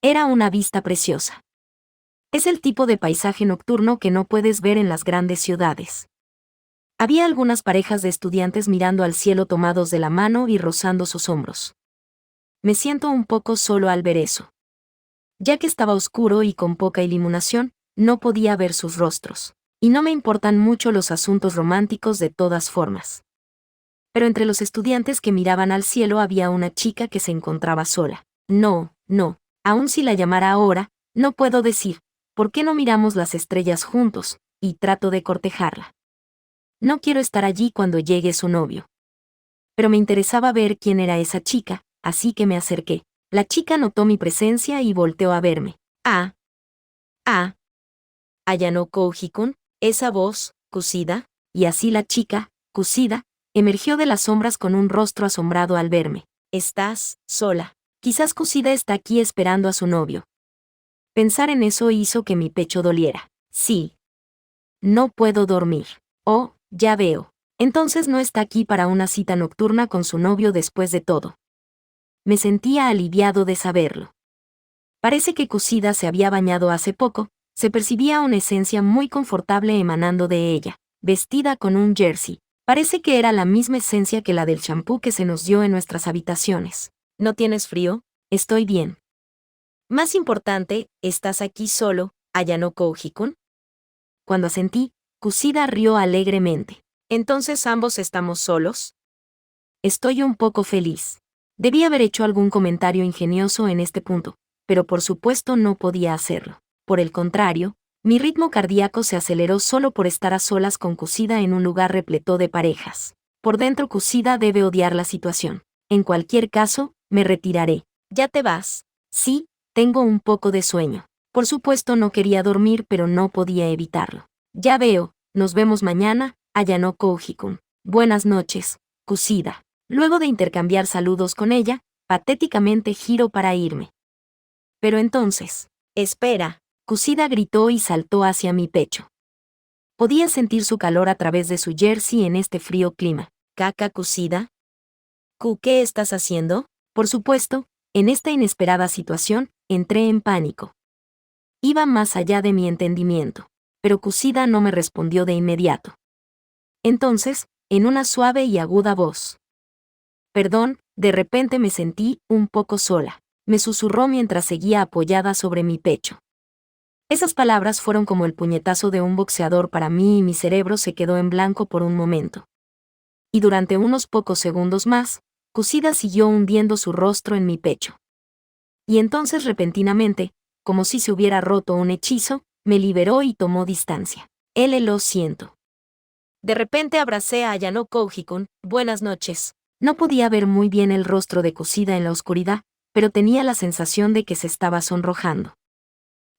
Era una vista preciosa. Es el tipo de paisaje nocturno que no puedes ver en las grandes ciudades. Había algunas parejas de estudiantes mirando al cielo tomados de la mano y rozando sus hombros. Me siento un poco solo al ver eso. Ya que estaba oscuro y con poca iluminación, no podía ver sus rostros. Y no me importan mucho los asuntos románticos de todas formas. Pero entre los estudiantes que miraban al cielo había una chica que se encontraba sola. No, aun si la llamara ahora, no puedo decir, ¿por qué no miramos las estrellas juntos? Y trato de cortejarla. No quiero estar allí cuando llegue su novio. Pero me interesaba ver quién era esa chica, así que me acerqué. La chica notó mi presencia y volteó a verme. Ayano Kouji-kun, esa voz, Kushida, y así la chica, Kushida, emergió de las sombras con un rostro asombrado al verme. ¿Estás sola? Quizás Kushida está aquí esperando a su novio. Pensar en eso hizo que mi pecho doliera. Sí. No puedo dormir. Oh, ya veo. Entonces no está aquí para una cita nocturna con su novio después de todo. Me sentía aliviado de saberlo. Parece que Kushida se había bañado hace poco, se percibía una esencia muy confortable emanando de ella, vestida con un jersey. Parece que era la misma esencia que la del champú que se nos dio en nuestras habitaciones. ¿No tienes frío? Estoy bien. Más importante, ¿estás aquí solo, Ayano Kouji-kun? Cuando asentí, Kushida rió alegremente. ¿Entonces ambos estamos solos? Estoy un poco feliz. Debí haber hecho algún comentario ingenioso en este punto, pero por supuesto no podía hacerlo. Por el contrario, mi ritmo cardíaco se aceleró solo por estar a solas con Kushida en un lugar repleto de parejas. Por dentro Kushida debe odiar la situación. En cualquier caso, me retiraré. ¿Ya te vas? Sí, tengo un poco de sueño. Por supuesto no quería dormir, pero no podía evitarlo. Ya veo, nos vemos mañana, Ayano Kouji-kun. Buenas noches, Kushida. Luego de intercambiar saludos con ella, patéticamente giro para irme. Pero entonces, espera. Kushida gritó y saltó hacia mi pecho. Podía sentir su calor a través de su jersey en este frío clima. ¿Kaka Kushida? ¿Qué estás haciendo? Por supuesto, en esta inesperada situación, entré en pánico. Iba más allá de mi entendimiento, pero Kushida no me respondió de inmediato. Entonces, en una suave y aguda voz. Perdón, de repente me sentí un poco sola. Me susurró mientras seguía apoyada sobre mi pecho. Esas palabras fueron como el puñetazo de un boxeador para mí y mi cerebro se quedó en blanco por un momento. Y durante unos pocos segundos más, Kushida siguió hundiendo su rostro en mi pecho. Y entonces repentinamente, como si se hubiera roto un hechizo, me liberó y tomó distancia. Lo siento. De repente abracé a Ayano Kouji-kun. Buenas noches. No podía ver muy bien el rostro de Kusida en la oscuridad, pero tenía la sensación de que se estaba sonrojando.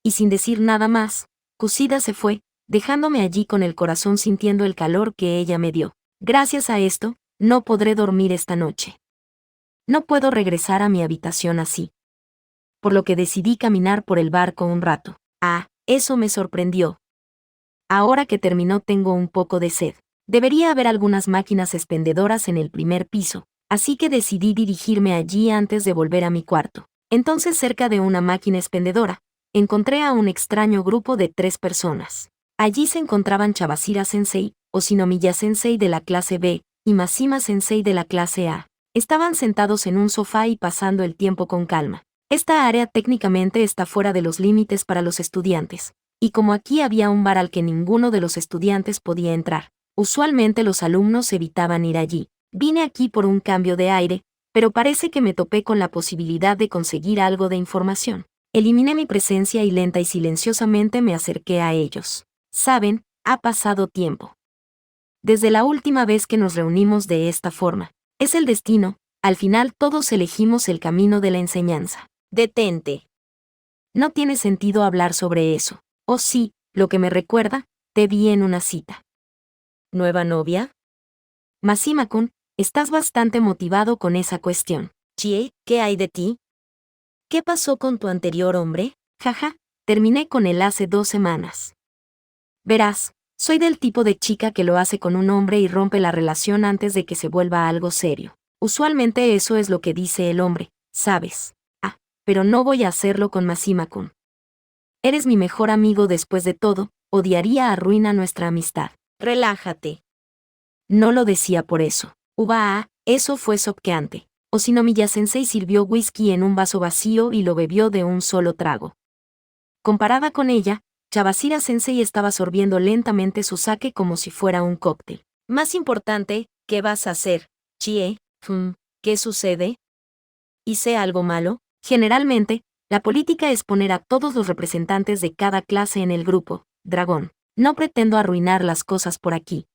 Y sin decir nada más, Kusida se fue, dejándome allí con el corazón sintiendo el calor que ella me dio. Gracias a esto, no podré dormir esta noche. No puedo regresar a mi habitación así. Por lo que decidí caminar por el barco un rato. Ah, eso me sorprendió. Ahora que terminó tengo un poco de sed. Debería haber algunas máquinas expendedoras en el primer piso, así que decidí dirigirme allí antes de volver a mi cuarto. Entonces, cerca de una máquina expendedora, encontré a un extraño grupo de 3 personas. Allí se encontraban Chabasira Sensei, Oshinomiya Sensei de la clase B, y Mashima Sensei de la clase A. Estaban sentados en un sofá y pasando el tiempo con calma. Esta área técnicamente está fuera de los límites para los estudiantes, y como aquí había un bar al que ninguno de los estudiantes podía entrar, usualmente los alumnos evitaban ir allí. Vine aquí por un cambio de aire, pero parece que me topé con la posibilidad de conseguir algo de información. Eliminé mi presencia y lenta y silenciosamente me acerqué a ellos. Saben, ha pasado tiempo. Desde la última vez que nos reunimos de esta forma. Es el destino, al final todos elegimos el camino de la enseñanza. Detente. No tiene sentido hablar sobre eso. Oh sí, lo que me recuerda, te vi en una cita. ¿Nueva novia? Mashima-kun, estás bastante motivado con esa cuestión. Chie, ¿qué hay de ti? ¿Qué pasó con tu anterior hombre? Jaja, terminé con él hace 2 semanas. Verás, soy del tipo de chica que lo hace con un hombre y rompe la relación antes de que se vuelva algo serio. Usualmente eso es lo que dice el hombre, ¿sabes? Ah, pero no voy a hacerlo con Mashima-kun. Eres mi mejor amigo después de todo, odiaría arruinar nuestra amistad. Relájate. No lo decía por eso. Eso fue choqueante. Oshinomiya Sensei sirvió whisky en un vaso vacío y lo bebió de un solo trago. Comparada con ella, Chabasira Sensei estaba sorbiendo lentamente su sake como si fuera un cóctel. Más importante, ¿qué vas a hacer, Chie? ¿Qué sucede? ¿Hice algo malo? Generalmente, la política es poner a todos los representantes de cada clase en el grupo, dragón. No pretendo arruinar las cosas por aquí.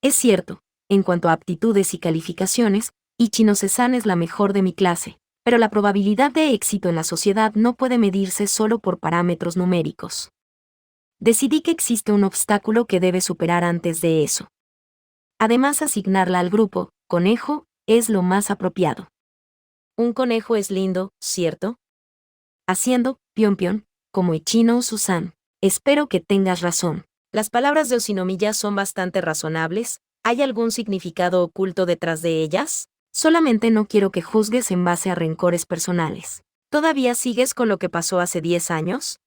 Es cierto, en cuanto a aptitudes y calificaciones, Ichino-san es la mejor de mi clase, pero la probabilidad de éxito en la sociedad no puede medirse solo por parámetros numéricos. Decidí que existe un obstáculo que debe superar antes de eso. Además, asignarla al grupo, conejo, es lo más apropiado. Un conejo es lindo, ¿cierto? Haciendo, pion, como Ichino-san. Espero que tengas razón. Las palabras de Oshinomiya son bastante razonables. ¿Hay algún significado oculto detrás de ellas? Solamente no quiero que juzgues en base a rencores personales. ¿Todavía sigues con lo que pasó hace 10 años?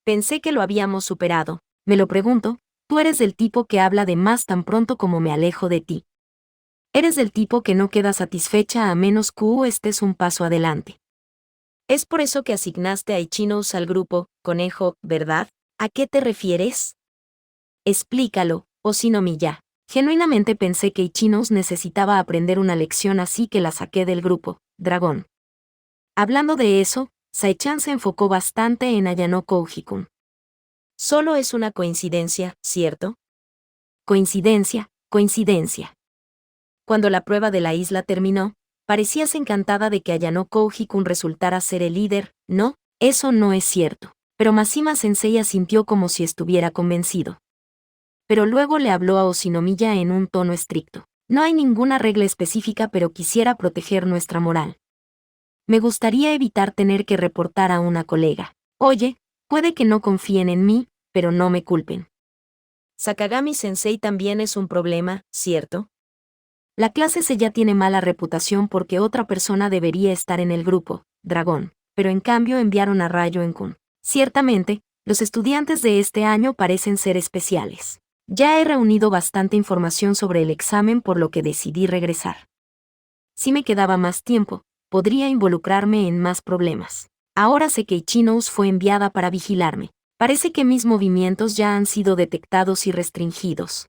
Pensé que lo habíamos superado. Me lo pregunto, tú eres del tipo que habla de más tan pronto como me alejo de ti. Eres del tipo que no queda satisfecha a menos que estés un paso adelante. Es por eso que asignaste a Ichino al grupo, conejo, ¿verdad? ¿A qué te refieres? Explícalo, Oshinomiya. Genuinamente pensé que Ichino necesitaba aprender una lección, así que la saqué del grupo, dragón. Hablando de eso, Sae-chan se enfocó bastante en Ayano Kouji-kun. Solo es una coincidencia, ¿cierto? Coincidencia. Cuando la prueba de la isla terminó, parecías encantada de que Ayano Kouji-kun resultara ser el líder. No, eso no es cierto. Pero Mashima Sensei asintió como si estuviera convencido. Pero luego le habló a Oshinomiya en un tono estricto. No hay ninguna regla específica, pero quisiera proteger nuestra moral. Me gustaría evitar tener que reportar a una colega. Oye, puede que no confíen en mí, pero no me culpen. Sakagami Sensei también es un problema, ¿cierto? La clase C ya tiene mala reputación porque otra persona debería estar en el grupo, dragón, pero en cambio enviaron a Rayo en Kun. Ciertamente, los estudiantes de este año parecen ser especiales. Ya he reunido bastante información sobre el examen, por lo que decidí regresar. Si me quedaba más tiempo, podría involucrarme en más problemas. Ahora sé que Ichino fue enviada para vigilarme. Parece que mis movimientos ya han sido detectados y restringidos.